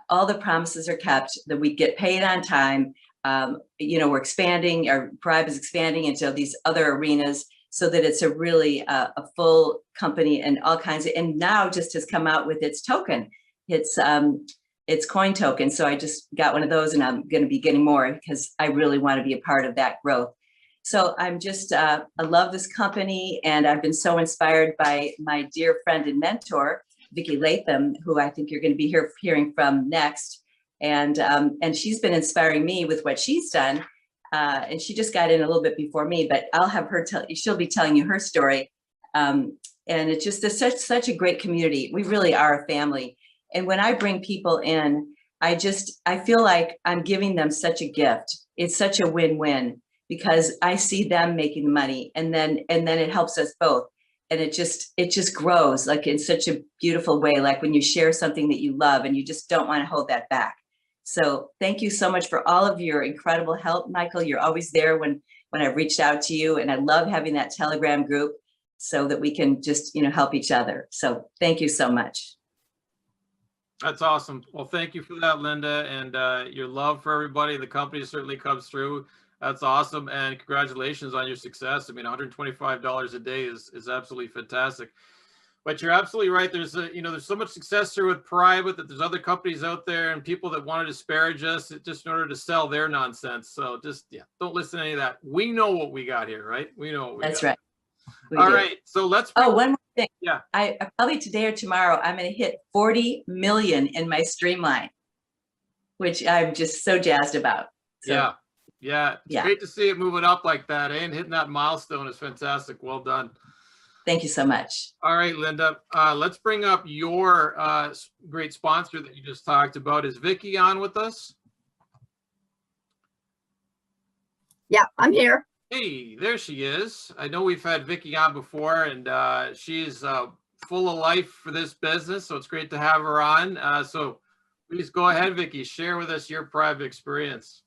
all the promises are kept, that we get paid on time. We're expanding, or Paraiba is expanding into these other arenas, so that it's a really a full company, and all kinds of, and now just has come out with its token, its coin token. So I just got one of those, and I'm going to be getting more because I really want to be a part of that growth. So I'm just, I love this company, and I've been so inspired by my dear friend and mentor, Vicki Latham, who I think you're going to be hearing from next. And she's been inspiring me with what she's done. And she just got in a little bit before me, but I'll have her she'll be telling you her story. And it's just such a great community. We really are a family. And when I bring people in, I feel like I'm giving them such a gift. It's such a win-win, because I see them making the money, and then it helps us both. And it just grows like in such a beautiful way, like when you share something that you love and you just don't want to hold that back. So thank you so much for all of your incredible help, Michael. You're always there when I've reached out to you, and I love having that Telegram group so that we can just, help each other. So thank you so much. That's awesome. Well, thank you for that, Linda, and your love for everybody. The company certainly comes through. That's awesome, and congratulations on your success. I mean, $125 a day is absolutely fantastic. But you're absolutely right. There's there's so much success here with Paraiba that there's other companies out there and people that want to disparage us just in order to sell their nonsense. So just don't listen to any of that. We know what we got here, right? We know what we got. That's right. All right. So let's. Oh, one more thing. Yeah. I probably today or tomorrow, I'm going to hit 40 million in my streamline, which I'm just so jazzed about. So, yeah. It's great to see it moving up like that, and hitting that milestone is fantastic. Well done. Thank you so much. All right, Linda, let's bring up your great sponsor that you just talked about. Is Vicky on with us? Yeah, I'm here. Hey, there she is. I know we've had Vicky on before, and she's full of life for this business, so it's great to have her on. So please go ahead, Vicky, share with us your private experience.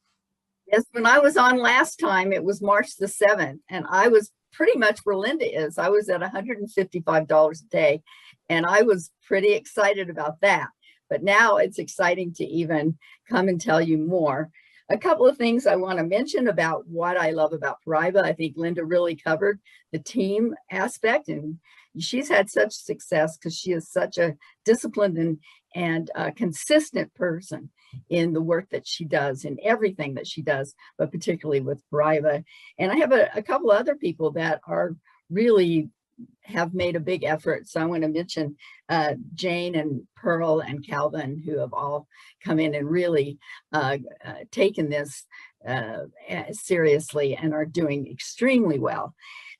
Yes, when I was on last time, it was March the 7th, and I was pretty much where Linda is. I was at $155 a day, and I was pretty excited about that. But now it's exciting to even come and tell you more. A couple of things I want to mention about what I love about Paraiba. I think Linda really covered the team aspect, and she's had such success because she is such a disciplined and consistent person in the work that she does, in everything that she does, but particularly with Paraiba. And I have a couple other people that are really have made a big effort. So I want to mention Jane and Pearl and Calvin, who have all come in and really taken this seriously and are doing extremely well.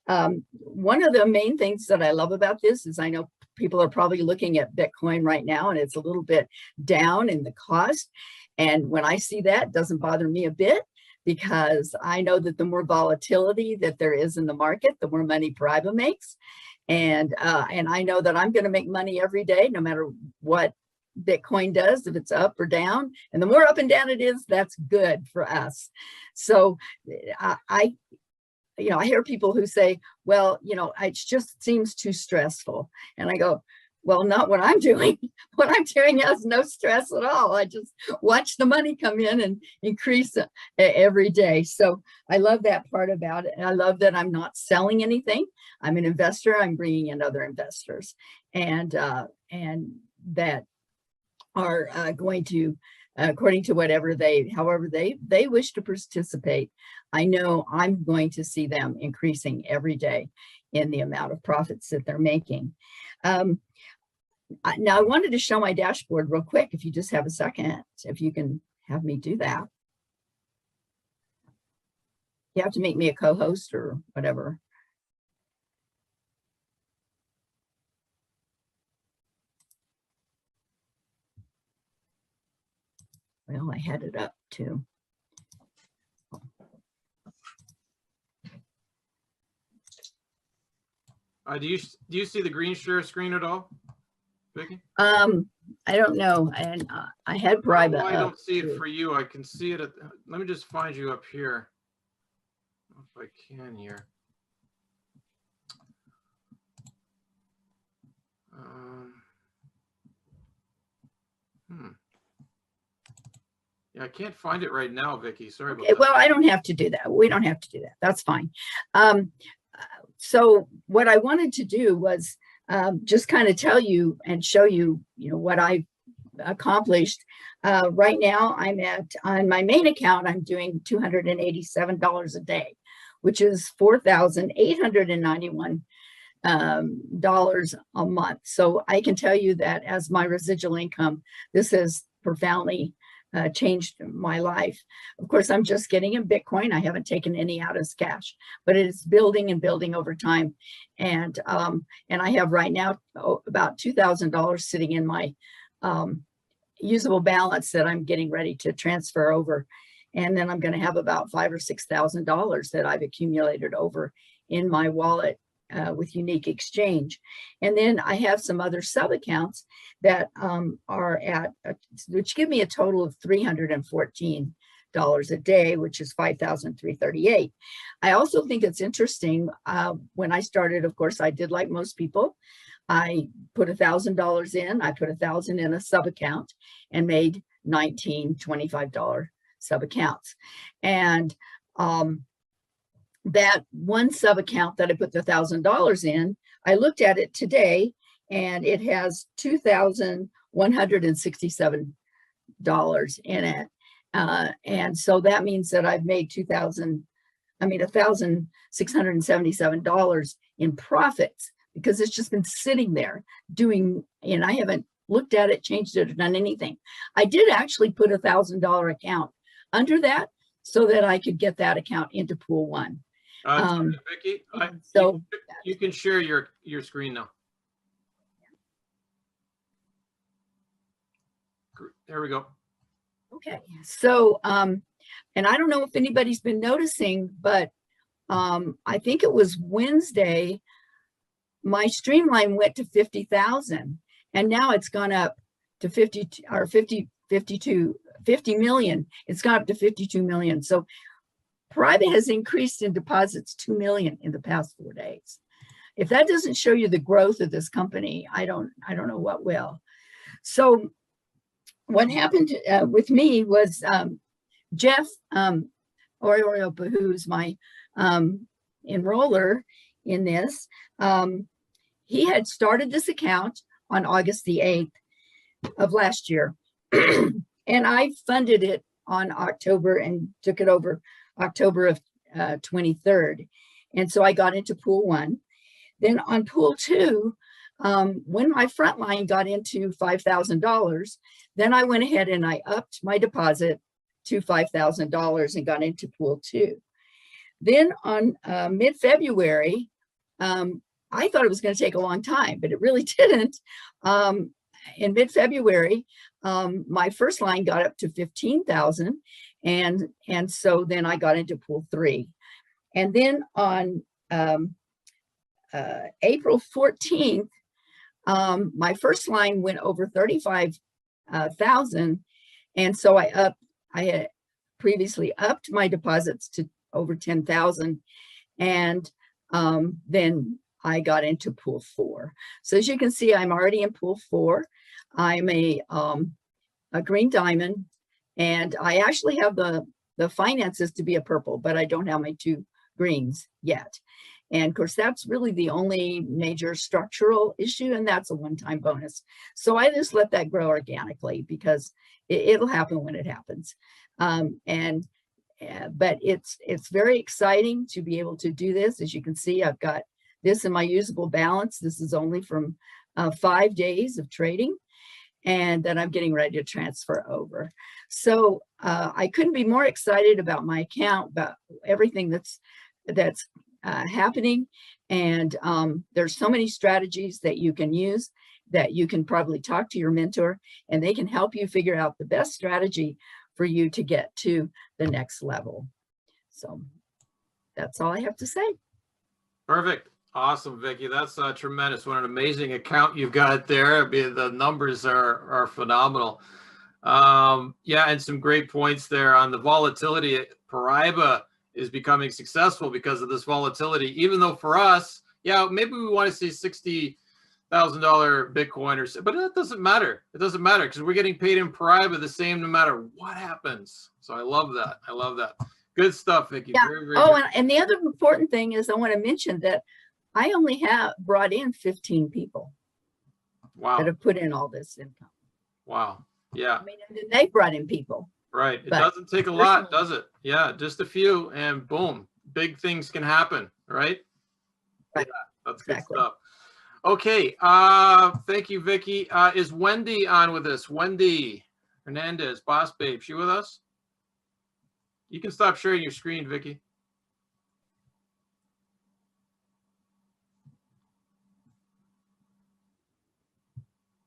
One of the main things that I love about this is I know people are probably looking at Bitcoin right now, and it's a little bit down in the cost. And when I see that, it doesn't bother me a bit, because I know that the more volatility that there is in the market, the more money Paraiba makes. And I know that I'm going to make money every day, no matter what Bitcoin does, if it's up or down. And the more up and down it is, that's good for us. So I hear people who say, well, it just seems too stressful. And I go, well, not what I'm doing. What I'm doing has no stress at all. I just watch the money come in and increase every day. So I love that part about it. And I love that I'm not selling anything. I'm an investor. I'm bringing in other investors, and that are going to, according to however they wish to participate. I know I'm going to see them increasing every day in the amount of profits that they're making. Now I wanted to show my dashboard real quick, if you just have a second, if you can have me do that. You have to make me a co-host or whatever. Well, I had it up too. Do you see the green share screen at all, Vicky? I don't know, and I had Paraiba. I don't see it for you. I can see it. Let me just find you up here, if I can here. Yeah, I can't find it right now, Vicky. Sorry about that. Well, I don't have to do that. We don't have to do that. That's fine. So what I wanted to do was just kind of tell you and show you, what I've accomplished. Right now, on my main account, I'm doing $287 a day, which is $4,891 a month. So I can tell you that as my residual income, this has profoundly changed my life. Of course, I'm just getting in Bitcoin. I haven't taken any out as cash, but it's building and building over time. And I have right now about $2,000 sitting in my usable balance that I'm getting ready to transfer over. And then I'm going to have about $5,000 or $6,000 that I've accumulated over in my wallet with Unique Exchange. And then I have some other sub accounts that are which give me a total of $314 a day, which is $5,338. I also think it's interesting. When I started, of course, I did like most people. I put $1,000 in. I put $1,000 in a sub account and made $19, $25 sub accounts. And that one sub account that I put the $1,000 in, I looked at it today, and it has $2,167 in it. And so that means that I've made $1,677 in profits because it's just been sitting there doing, and I haven't looked at it, changed it, or done anything. I did actually put $1,000 account under that so that I could get that account into pool one. Vicky, so you can share your screen now. There we go. Okay, so and I don't know if anybody's been noticing, but I think it was Wednesday, my streamline went to 50,000, and now it's gone up to 50 million. It's gone up to 52 million. So Paraiba has increased in deposits 2 million in the past 4 days. If that doesn't show you the growth of this company, I don't know what will. So what happened with me was Jeff Oriopa, who's my enroller in this, he had started this account on August the 8th of last year. And I funded it on October and took it over October of 23rd. And so I got into pool one. Then on pool two, when my front line got into $5,000, then I went ahead and I upped my deposit to $5,000 and got into pool two. Then on mid-February, I thought it was going to take a long time, but it really didn't. In mid-February, my first line got up to 15,000, and so then I got into pool three. And then on April 14th, my first line went over 35,000, and so I had previously upped my deposits to over 10,000, and then I got into pool four. So as you can see, I'm already in pool four. I'm a green diamond, and I actually have the finances to be a purple, but I don't have my 2 greens yet. And of course, that's really the only major structural issue, and that's a one-time bonus. So I just let that grow organically because it'll happen when it happens. But it's very exciting to be able to do this. As you can see, I've got this in my usable balance. This is only from 5 days of trading, and then I'm getting ready to transfer over. So I couldn't be more excited about my account, about everything that's happening. And there's so many strategies that you can use that you can probably talk to your mentor, and they can help you figure out the best strategy for you to get to the next level. So that's all I have to say. Perfect. Awesome, Vicky. That's tremendous. What an amazing account you've got there. I mean, the numbers are phenomenal. Yeah, and some great points there on the volatility. Paraiba is becoming successful because of this volatility, even though for us, yeah, maybe we want to see $60,000 Bitcoin or so, but it doesn't matter. It doesn't matter because we're getting paid in Paraiba the same no matter what happens. So I love that. I love that. Good stuff, Vicky. Yeah. Very, very oh, good. and the other important thing is I want to mention that I only have brought in 15 people Wow. that have put in all this income. Wow. Yeah. I mean, and then they brought in people. Right. It But doesn't take a lot, does it? Yeah, just a few and boom, big things can happen, right? Right. Yeah, that's Exactly. good stuff. Okay. Thank you, Vicky. Is Wendy on with us? Wendy Hernandez, Boss Babe, she with us? You can stop sharing your screen, Vicky.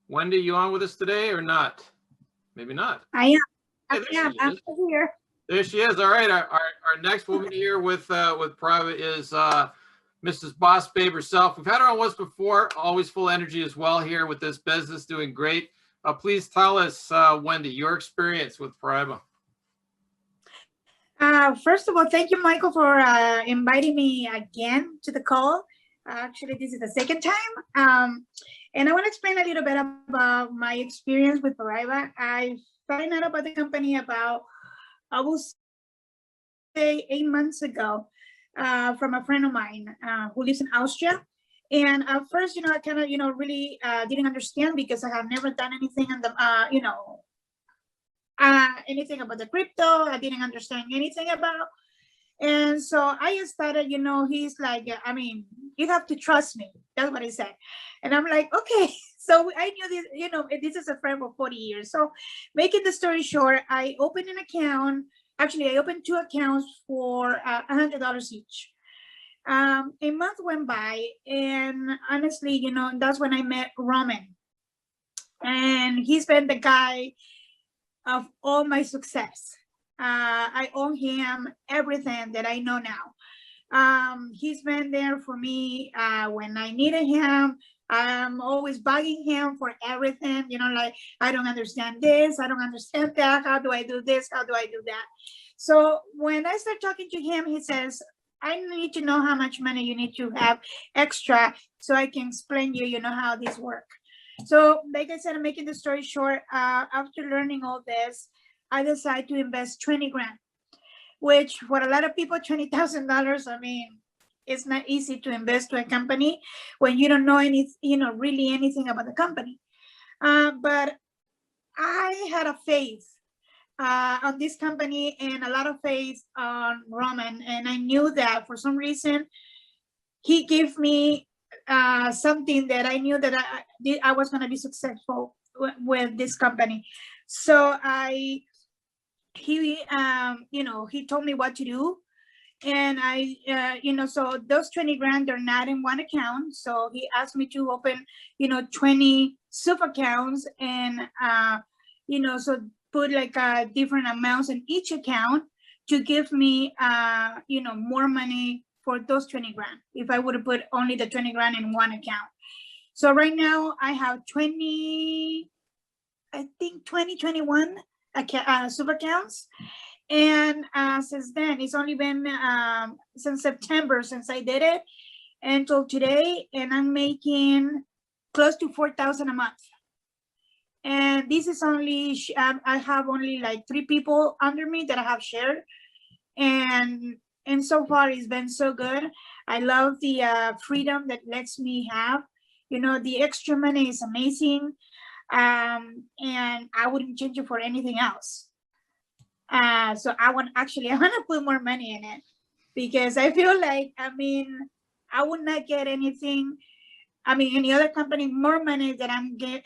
Wendy, you on with us today or not? Maybe not. I am. Hey, there she I'm is. here. There she is. All right. Our next woman here with Paraiba is Mrs. Boss Babe herself. We've had her on once before. Always full energy as well here with this business, doing great. Please tell us, Wendy, your experience with Paraiba. First of all, thank you, Michael, for inviting me again to the call. Actually, this is the second time. And I want to explain a little bit about my experience with Paraiba. I found out about the company about, I will say 8 months ago, from a friend of mine who lives in Austria. And at first, I kind of, really didn't understand because I have never done anything on the, anything about the crypto. I didn't understand anything about. And so I started, he's like, I mean, you have to trust me. That's what he said. And I'm like, okay. So I knew this, this is a friend for 40 years. So making the story short, I opened an account. Actually, I opened 2 accounts for $100 each. A month went by, and honestly, that's when I met Roman. And he's been the guy of all my success. I owe him everything that I know now. He's been there for me when I needed him. I'm always bugging him for everything, like, I don't understand this, I don't understand that, how do I do this, how do I do that? So when I start talking to him, he says, I need to know how much money you need to have extra so I can explain you, how this works. So like I said, I'm making the story short. After learning all this, I decided to invest 20 grand, which for a lot of people, $20,000, I mean, it's not easy to invest to a company when you don't know really anything about the company. But I had a faith on this company and a lot of faith on Roman. And I knew that for some reason, he gave me something that I knew that I was going to be successful with this company. So he told me what to do. And so those 20 grand are not in one account. So he asked me to open, 20 sub accounts and, so put like different amounts in each account to give me, more money for those 20 grand if I would have put only the 20 grand in one account. So right now I have 21 sub accounts. And since then, it's only been since September since I did it until today, and I'm making close to 4,000 a month. And this is only, I have only like 3 people under me that I have shared. And so far it's been so good. I love the freedom that lets me have, the extra money is amazing. And I wouldn't change it for anything else. So I want to put more money in it because I feel like, I would not get anything. Any other company, more money that I'm getting,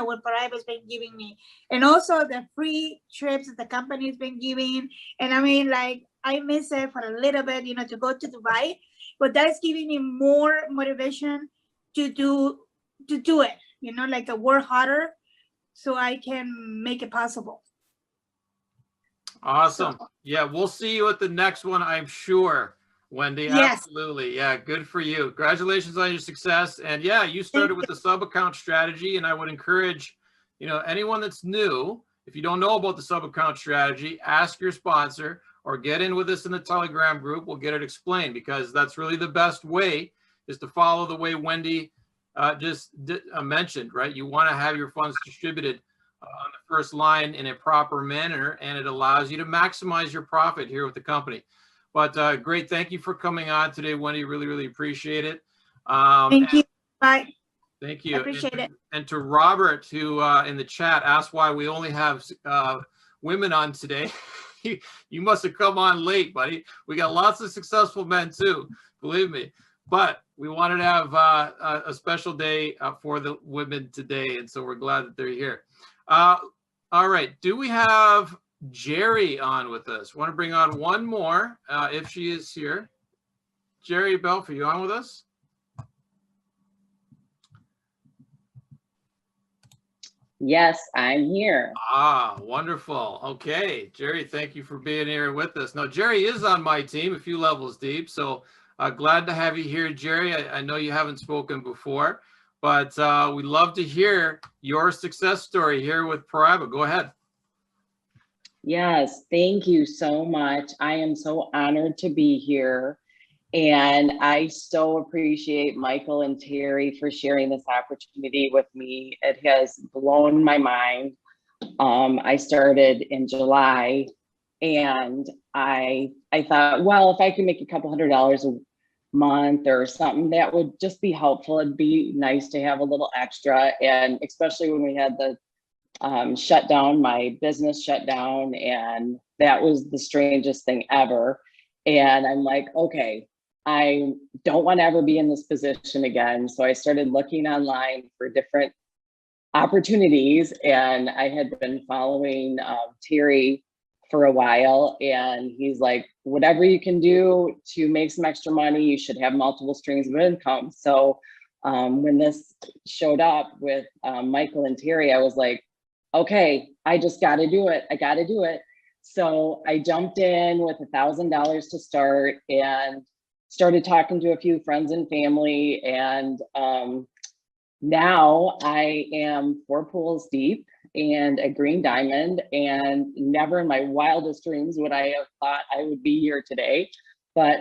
what Paraiba's been giving me. And also the free trips that the company's been giving. And I miss it for a little bit, to go to Dubai, but that's giving me more motivation to do it, like to work harder so I can make it possible. Awesome. Yeah, we'll see you at the next one, I'm sure, Wendy. Yes. Absolutely. Yeah, good for you. Congratulations on your success. And yeah, you started with the sub account strategy, and I would encourage, anyone that's new, if you don't know about the sub account strategy, ask your sponsor or get in with us in the Telegram group. We'll get it explained, because that's really the best way, is to follow the way Wendy just mentioned, right? You want to have your funds distributed on the first line in a proper manner, and it allows you to maximize your profit here with the company. But great, thank you for coming on today, Wendy. Really, really appreciate it. Thank you. Bye. Thank you. I appreciate it. And to Robert, who in the chat asked why we only have women on today. You must have come on late, buddy. We got lots of successful men too, believe me. But we wanted to have a special day for the women today, and so we're glad that they're here. All right, do we have Jerry on with us? Want to bring on one more if she is here. Jerry Belfer, you on with us? Yes, I'm here. Ah, wonderful. Okay, Jerry, thank you for being here with us. Now, Jerry is on my team, a few levels deep, so glad to have you here, Jerry. I know you haven't spoken before, but we'd love to hear your success story here with Paraiba. Go ahead. Yes, thank you so much. I am so honored to be here. And I so appreciate Michael and Terry for sharing this opportunity with me. It has blown my mind. I started in July, and I thought, well, if I can make a couple $100 a month or something, that would just be helpful. It'd be nice to have a little extra. And especially when we had the shutdown, my business shut down, and that was the strangest thing ever. And I'm like, okay, I don't want to ever be in this position again. So I started looking online for different opportunities, and I had been following Terry for a while, and he's like, whatever you can do to make some extra money, you should have multiple streams of income. So when this showed up with Michael and Terry, I was like, okay, I just got to do it. I got to do it. So I jumped in with $1,000 to start and started talking to a few friends and family. And now I am 4 pools deep and a green diamond, and never in my wildest dreams would I have thought I would be here today. But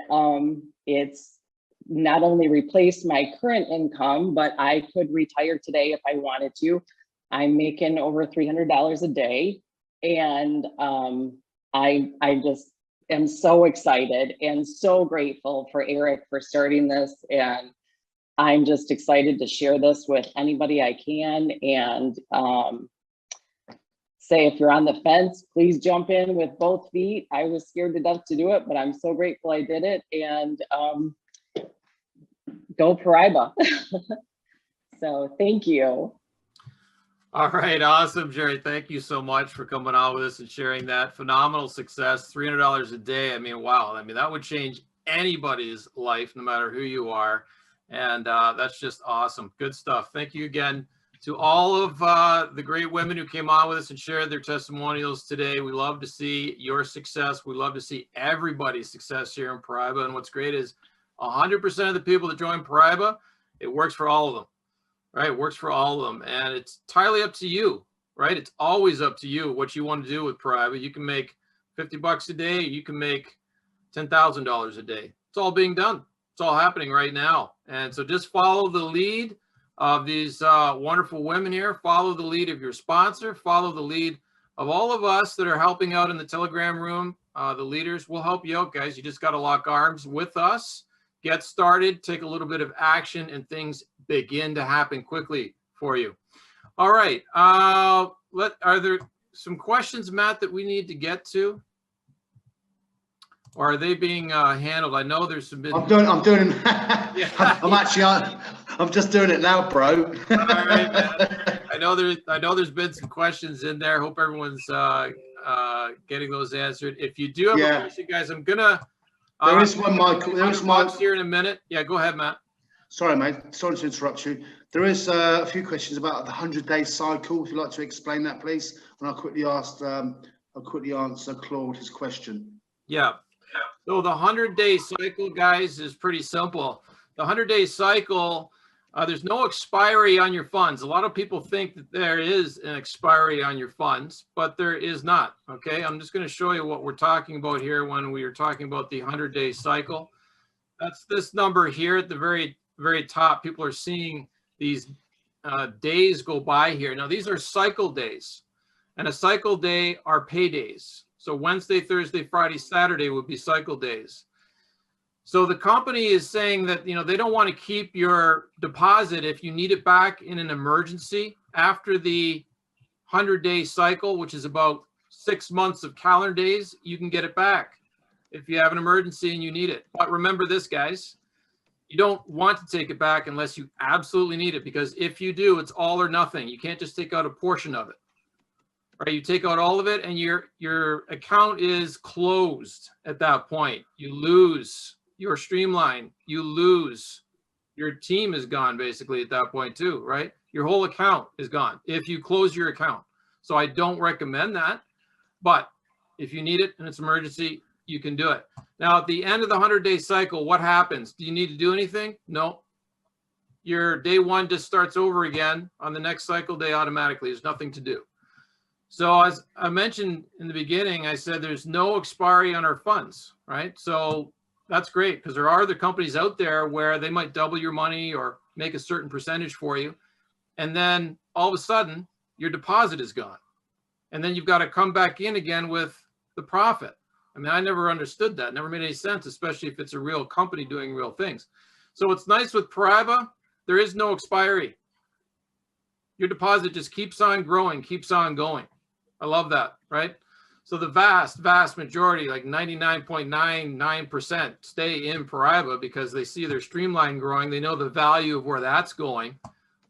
it's not only replaced my current income, but I could retire today if I wanted to. I'm making over $300 a day, and I just am so excited and so grateful for Eric for starting this, and I'm just excited to share this with anybody I can, and say if you're on the fence, please jump in with both feet. I was scared to death to do it, but I'm so grateful I did it, and go Paraiba. So thank you. All right, awesome, Jerry. Thank you so much for coming on with us and sharing that phenomenal success. $300 a day. I mean, wow. I mean, that would change anybody's life, no matter who you are. And that's just awesome. Good stuff. Thank you again to all of the great women who came on with us and shared their testimonials today. We love to see your success. We love to see everybody's success here in Paraiba. And what's great is 100% of the people that join Paraiba, it works for all of them. Right, it works for all of them, and it's entirely up to you, right? It's always up to you what you want to do with Paraiba. You can make $50 a day, you can make $10,000 a day. It's all being done. It's all happening right now. And so just follow the lead of these wonderful women here. Follow the lead of your sponsor. Follow the lead of all of us that are helping out in the Telegram room. The leaders will help you out, guys. You just got to lock arms with us. Get started, take a little bit of action, and things begin to happen quickly for you. All right. Are there some questions, Matt, that we need to get to? Or are they being handled? I know there's some. I'm doing. Yeah. I'm just doing it now, bro. All right, man. I know there's been some questions in there. Hope everyone's getting those answered. If you do have a question, guys, I'm gonna. There is one, Michael. There is one here in a minute. Yeah, go ahead, Matt. Sorry, mate. Sorry to interrupt you. There is a few questions about the 100-day cycle. If you'd like to explain that, please. And I'll quickly answer Claude his question. Yeah. So the 100-day cycle, guys, is pretty simple. The 100-day cycle, there's no expiry on your funds. A lot of people think that there is an expiry on your funds, but there is not. Okay, I'm just going to show you what we're talking about here when we are talking about the 100-day cycle. That's this number here at the very top. People are seeing these days go by here. Now, these are cycle days, and a cycle day are pay days. So Wednesday, Thursday, Friday, Saturday would be cycle days. So the company is saying that, they don't want to keep your deposit if you need it back in an emergency after the 100-day cycle, which is about 6 months of calendar days. You can get it back if you have an emergency and you need it. But remember this, guys, you don't want to take it back unless you absolutely need it, because if you do, it's all or nothing. You can't just take out a portion of it. Right, you take out all of it and your account is closed at that point. You lose your streamline, you lose, your team is gone basically at that point too, right? Your whole account is gone if you close your account. So I don't recommend that, but if you need it and it's emergency, you can do it. Now at the end of the 100-day cycle, what happens? Do you need to do anything? No. Your day one just starts over again on the next cycle day automatically. There's nothing to do. So as I mentioned in the beginning, I said there's no expiry on our funds, right? So that's great, because there are other companies out there where they might double your money or make a certain percentage for you. And then all of a sudden your deposit is gone. And then you've got to come back in again with the profit. I mean, I never understood that. It never made any sense, especially if it's a real company doing real things. So what's nice with Paraiba, there is no expiry. Your deposit just keeps on growing, keeps on going. I love that, right? So the vast majority, like 99.99%, stay in Paraiba because they see their streamline growing. They know the value of where that's going.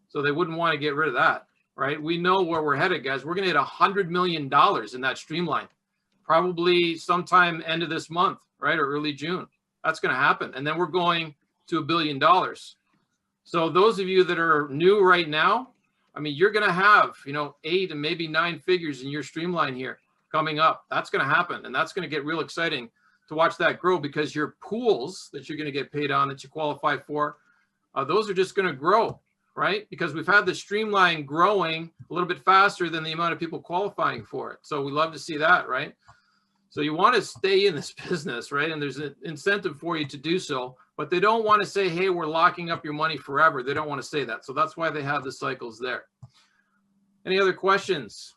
So they wouldn't want to get rid of that, right? We know where we're headed, guys. We're going to hit $100 million in that streamline, probably sometime end of this month, right? Or early June. That's going to happen. And then we're going to $1 billion. So those of you that are new right now, I mean, you're going to have, 8 and maybe 9 figures in your streamline here coming up. That's going to happen. And that's going to get real exciting to watch that grow, because your pools that you're going to get paid on, that you qualify for, those are just going to grow, right? Because we've had the streamline growing a little bit faster than the amount of people qualifying for it. So we love to see that, right? So you want to stay in this business, right? And there's an incentive for you to do so, but they don't want to say, hey, we're locking up your money forever. They don't want to say that. So that's why they have the cycles there. Any other questions?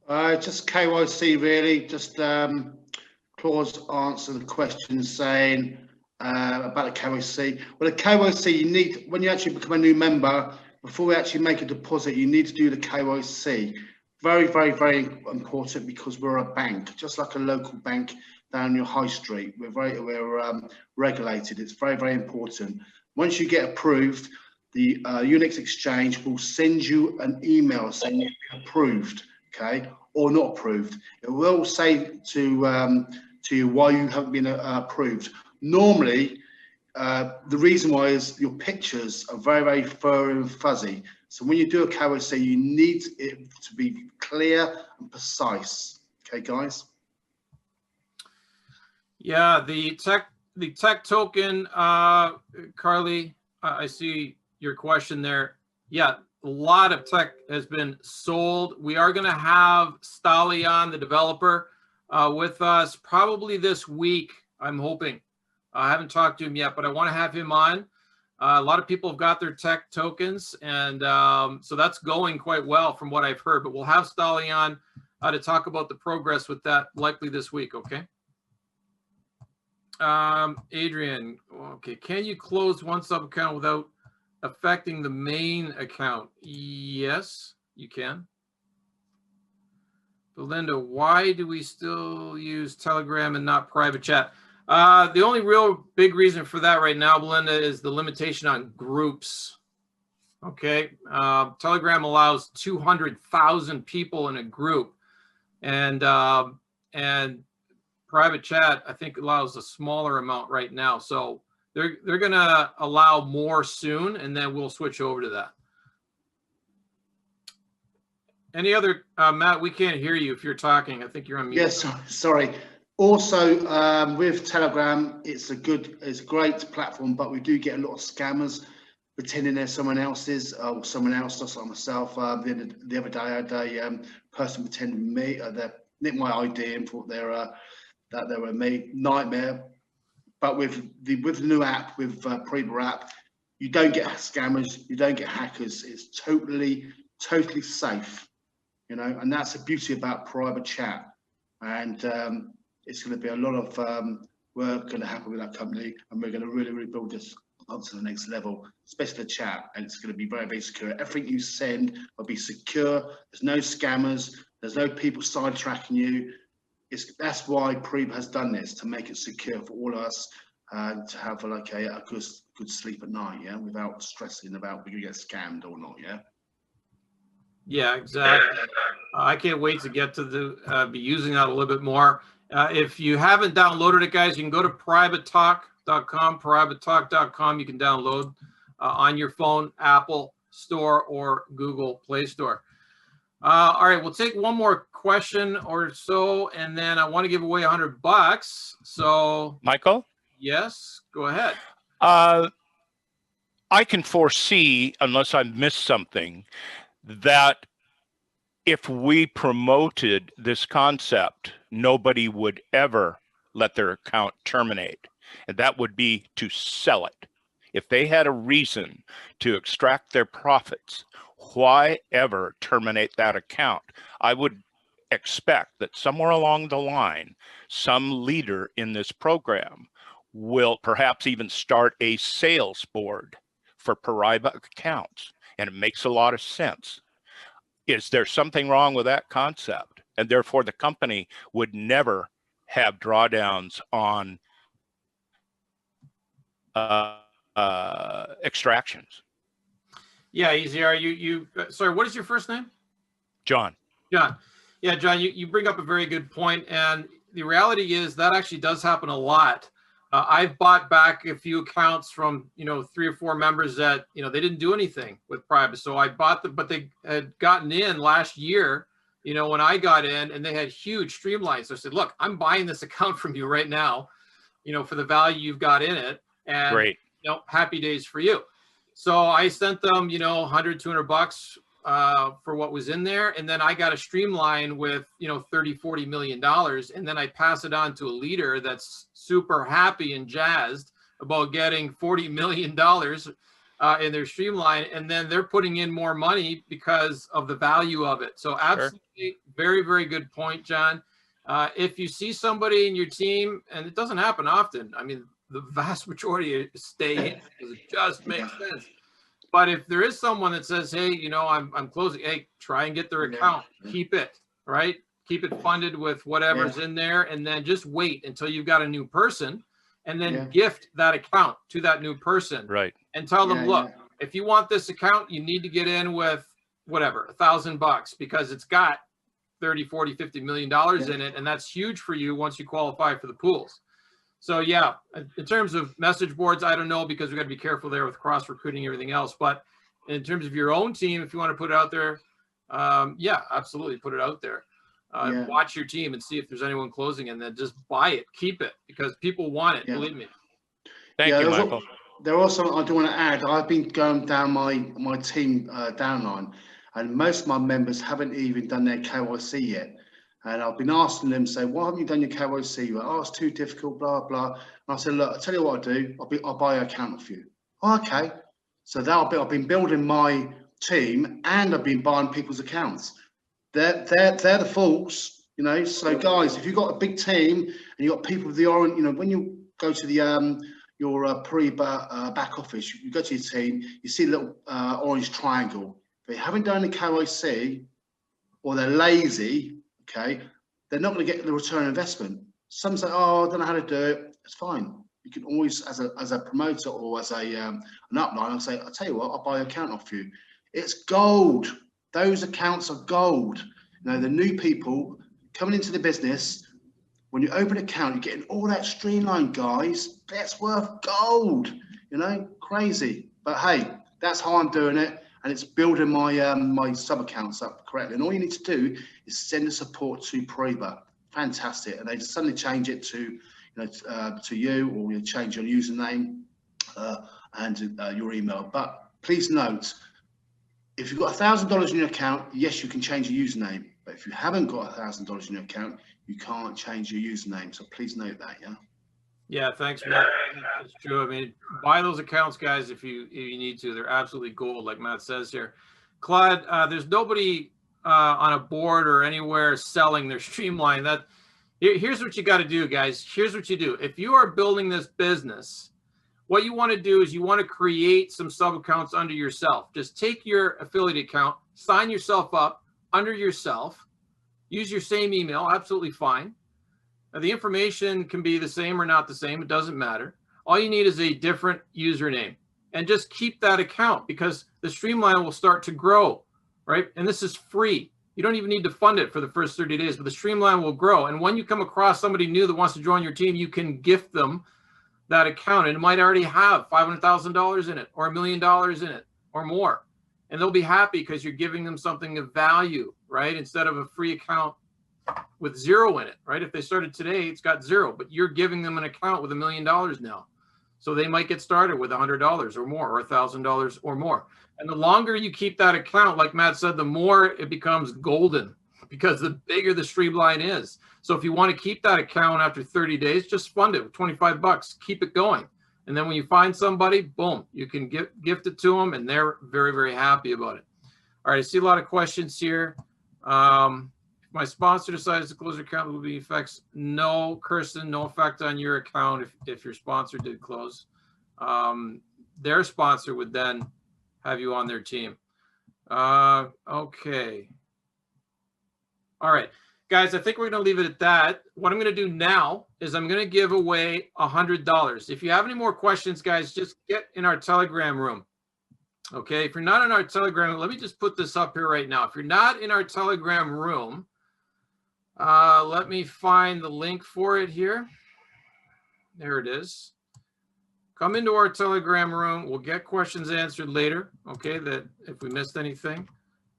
Just KYC really, just Claude's answered the question saying about the KYC. Well, the KYC, you need, when you actually become a new member, before we actually make a deposit, you need to do the KYC. Very, very, very important, because we're a bank, just like a local bank down your high street. We're regulated. It's very, very important. Once you get approved, the Unix Exchange will send you an email saying you've been approved, okay, or not approved. It will say to you why you haven't been approved. Normally, the reason why is your pictures are very, very fur and fuzzy. So when you do a KYC, you need it to be clear and precise. Okay, guys? Yeah, the tech token, Carly, I see your question there. Yeah, a lot of tech has been sold. We are going to have Stalion, the developer, with us probably this week, I'm hoping. I haven't talked to him yet, but I want to have him on. A lot of people have got their tech tokens, and so that's going quite well from what I've heard. But we'll have Stalion to talk about the progress with that likely this week, okay? Adrian, okay, can you close one sub account without affecting the main account? Yes, you can. Belinda, why do we still use Telegram and not private chat? The only real big reason for that right now, Belinda, is the limitation on groups. Okay, Telegram allows 200,000 people in a group, and private chat, I think, allows a smaller amount right now. So they're going to allow more soon, and then we'll switch over to that. Any other, Matt? We can't hear you if you're talking. I think you're on mute. Yes, sorry. Also, with Telegram, it's a great platform, but we do get a lot of scammers pretending they're someone else's or someone else, just like myself. The other day, I had a person pretending me, they nicked my ID and thought that they were me. Nightmare. But with the new app, with Paraiba app, you don't get scammers, you don't get hackers. It's totally safe, and that's the beauty about Paraiba chat. And it's going to be a lot of work going to happen with that company, and we're going to really build this up to the next level, especially the chat. And it's going to be very, very secure. Everything you send will be secure. There's no scammers. There's no people sidetracking you. That's why Paraiba has done this, to make it secure for all of us, to have like a good sleep at night, yeah, without stressing about we're going to get scammed or not, yeah. Yeah, exactly. I can't wait to get to be using that a little bit more. If you haven't downloaded it, guys, you can go to paraibatalk.com, paraibatalk.com. You can download on your phone, Apple Store or Google Play Store. All right, we'll take one more question or so, and then I want to give away $100. So, Michael? Yes, go ahead. I can foresee, unless I missed something, that if we promoted this concept, nobody would ever let their account terminate. And that would be to sell it. If they had a reason to extract their profits, why ever terminate that account? I would expect that somewhere along the line, some leader in this program will perhaps even start a sales board for Paraiba accounts. And it makes a lot of sense. Is there something wrong with that concept? and therefore the company would never have drawdowns on extractions. Yeah, EZR, sorry, what is your first name? John. John. Yeah, John, you bring up a very good point, and the reality is that actually does happen a lot. I've bought back a few accounts from, 3 or 4 members that, they didn't do anything with Paraiba. So I bought them, but they had gotten in last year, when I got in, and they had huge streamlines. So I said, look, I'm buying this account from you right now, for the value you've got in it. And, Great. Happy days for you. So I sent them, 100, 200 bucks for what was in there. And then I got a streamline with, 30, 40 million dollars. And then I pass it on to a leader that's super happy and jazzed about getting $40 million in their streamline. And then they're putting in more money because of the value of it. So absolutely, sure. Very, very good point, John. If you see somebody in your team, and it doesn't happen often, I mean, the vast majority stay in because it just makes sense. But if there is someone that says, hey, I'm closing, hey, try and get their account, keep it, right? Keep it funded with whatever's in there, and then just wait until you've got a new person, and then gift that account to that new person. Right. And tell them, look, if you want this account, you need to get in with whatever, $1,000 because it's got 30, 40, $50 million in it. And that's huge for you once you qualify for the pools. So yeah, in terms of message boards, I don't know, because we got to be careful there with cross recruiting and everything else. But in terms of your own team, if you want to put it out there, yeah, absolutely put it out there. Watch your team and see if there's anyone closing, and then just buy it, keep it, because people want it. Believe me. Thank you, Michael. There also, I do want to add, I've been going down my team downline, and most of my members haven't even done their KYC yet. And I've been asking them, say, why haven't you done your KYC? Well, oh, it's too difficult, blah, blah. And I said, look, I'll tell you what I do. I'll buy an account for you. Oh, okay. So I've been building my team, and I've been buying people's accounts. They're the faults, So guys, if you've got a big team and you've got people with the orange, when you go to the your Paraiba back office, you go to your team, you see a little orange triangle. If they haven't done the KYC, or they're lazy, okay, they're not going to get the return on investment. Some say, oh, I don't know how to do it. It's fine. You can always, as a promoter or as an upline, I'll say, I'll tell you what, I'll buy an account off you. It's gold. Those accounts are gold. The new people coming into the business, when you open an account, you're getting all that streamline, guys. That's worth gold. Crazy. But hey, that's how I'm doing it. And it's building my my sub accounts up correctly. And all you need to do is send the support to Paraiba. Fantastic. And they just suddenly change it to you, or you change your username and your email. But please note, if you've got $1,000 in your account, yes, you can change your username. But if you haven't got $1,000 in your account, you can't change your username. So please note that, yeah. Yeah, thanks, Matt. That's true. I mean, buy those accounts, guys, if you need to. They're absolutely gold, like Matt says here. Claude, there's nobody on a board or anywhere selling their streamline. Here's what you got to do, guys. Here's what you do. If you are building this business, what you want to do is you want to create some sub accounts under yourself. Just take your affiliate account, sign yourself up under yourself, use your same email, absolutely fine. Now, the information can be the same or not the same. It doesn't matter. All you need is a different username, and just keep that account, because the streamline will start to grow, right? And this is free. You don't even need to fund it for the first 30 days, but the streamline will grow. And when you come across somebody new that wants to join your team, you can gift them that account, and it might already have $500,000 in it, or $1 million in it, or more. And they'll be happy because you're giving them something of value, right? Instead of a free account with zero in it, right? If they started today, it's got zero, but you're giving them an account with $1 million now. So they might get started with $100 or more, or $1,000 or more. And the longer you keep that account, like Matt said, the more it becomes golden, because the bigger the streamline is. So if you want to keep that account after 30 days, just fund it with 25 bucks, keep it going. And then when you find somebody, boom, you can gift it to them, and they're very, very happy about it. All right, I see a lot of questions here. If my sponsor decides to close their account, will be effects? No, Kirsten, no effect on your account if your sponsor did close. Their sponsor would then have you on their team. Okay. All right. Guys, I think we're going to leave it at that. What I'm going to do now is I'm going to give away $100. If you have any more questions, guys, just get in our Telegram room. Okay, if you're not in our Telegram, let me just put this up here right now. If you're not in our Telegram room, let me find the link for it here. There it is. Come into our Telegram room. We'll get questions answered later, okay, that if we missed anything.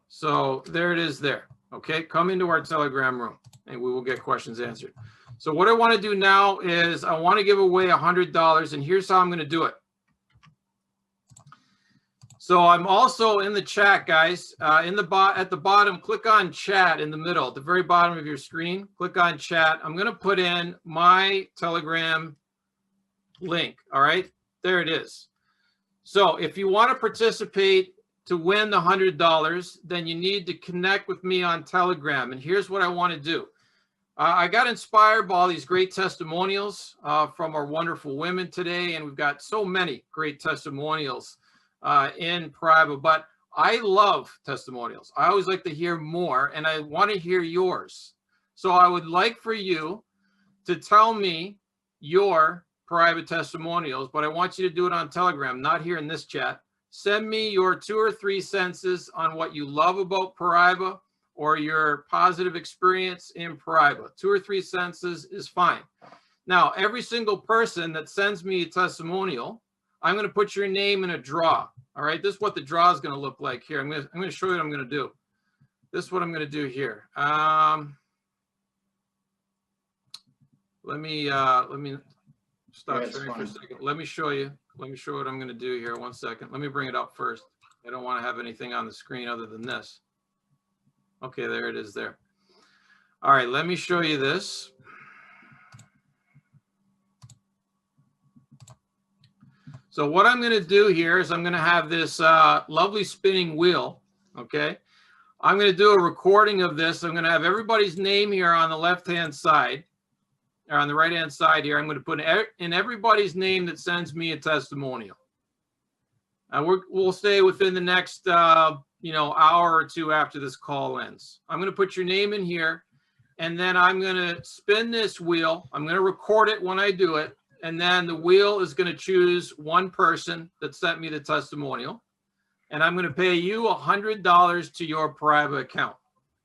So there it is there, okay? Come into our Telegram room and we will get questions answered. So what I want to do now is I want to give away $100, and here's how I'm going to do it. So I'm also in the chat, guys. At the bottom, click on chat in the middle, at the very bottom of your screen. Click on chat. I'm going to put in my Telegram link. All right, there it is. So if you want to participate to win the $100, then you need to connect with me on Telegram. And here's what I want to do. I got inspired by all these great testimonials from our wonderful women today, and we've got so many great testimonials in Paraiba, but I love testimonials. I always like to hear more, and I want to hear yours. So I would like for you to tell me your Paraiba testimonials, but I want you to do it on Telegram, not here in this chat. Send me your 2 or 3 sentences on what you love about Paraiba or your positive experience in Paraiba. 2 or 3 sentences is fine. Now, every single person that sends me a testimonial, I'm going to put your name in a draw. All right, this is what the draw is going to look like here. I'm going to show you what I'm going to do. This is what I'm going to do here. Let me stop sharing for a second. Let me show you. Let me show what I'm going to do here. 1 second. Let me bring it up first. I don't want to have anything on the screen other than this. Okay, there it is there. All right, let me show you this. So what I'm going to do here is I'm going to have this lovely spinning wheel, okay? I'm going to do a recording of this. I'm going to have everybody's name here on the left-hand side, or on the right-hand side here. I'm going to put in everybody's name that sends me a testimonial. We'll stay within the next, hour or two after this call ends. I'm going to put your name in here, and then I'm going to spin this wheel. I'm going to record it when I do it. And then the wheel is going to choose one person that sent me the testimonial. And I'm going to pay you $100 to your Paraiba account.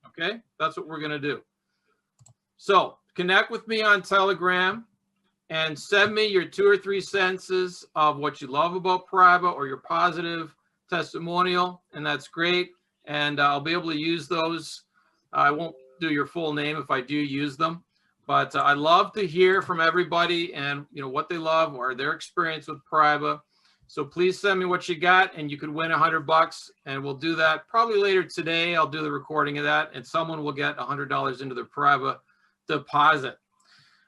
Okay, that's what we're going to do. So connect with me on Telegram and send me your 2 or 3 sentences of what you love about Paraiba or your positive testimonial. And that's great. And I'll be able to use those. I won't do your full name if I do use them. But I love to hear from everybody and what they love or their experience with Paraiba. So please send me what you got, and you could win $100. And we'll do that probably later today. I'll do the recording of that, and someone will get $100 into their Paraiba deposit.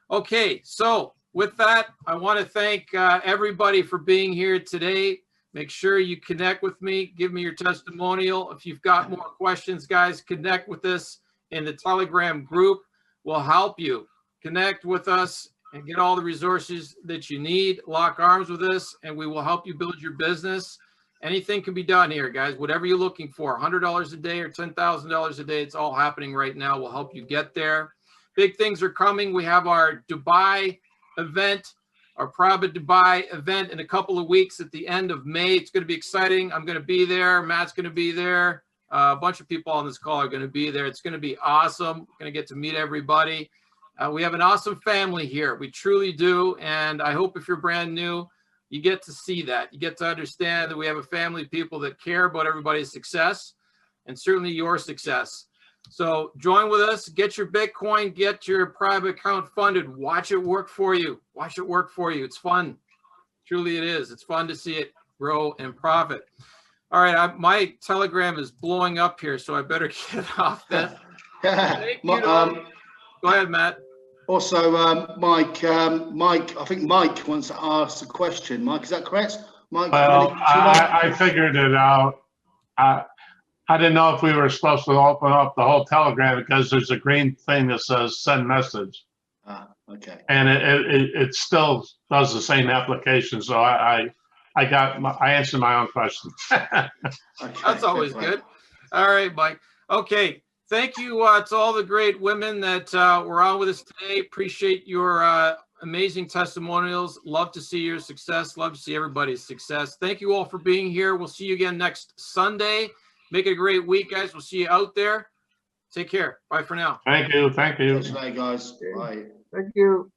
Okay, so with that, I want to thank everybody for being here today. Make sure you connect with me. Give me your testimonial. If you've got more questions, guys, connect with us in the Telegram group. We'll help you. Connect with us and get all the resources that you need. Lock arms with us, and we will help you build your business. Anything can be done here, guys. Whatever you're looking for, $100 a day or $10,000 a day, it's all happening right now. We'll help you get there. Big things are coming. We have our Dubai event, our Paraiba Dubai event in a couple of weeks at the end of May. It's going to be exciting. I'm going to be there. Matt's going to be there. A bunch of people on this call are going to be there. It's going to be awesome. We're going to get to meet everybody. We have an awesome family here. We truly do. And I hope if you're brand new, you get to see that. You get to understand that we have a family of people that care about everybody's success and certainly your success. So join with us, get your Bitcoin, get your Paraiba account funded. Watch it work for you. Watch it work for you. It's fun. Truly it is. It's fun to see it grow and profit. All right, my Telegram is blowing up here, so I better get off that. Go ahead, Matt. Also, Mike, I think Mike wants to ask a question. Mike, is that correct? Mike? Well, I figured it out. I didn't know if we were supposed to open up the whole Telegram because there's a green thing that says send message. Okay. And it still does the same application, so I answered my own question. Okay, that's always good. All right, Mike. Okay. thank you to all the great women that were on with us today. Appreciate your amazing testimonials. Love to see your success. Love to see everybody's success. Thank you all for being here. We'll see you again next Sunday. Make it a great week, guys. We'll see you out there. Take care. Bye for now. Thank you. Thank you. Thanks, guys. Bye. Thank you.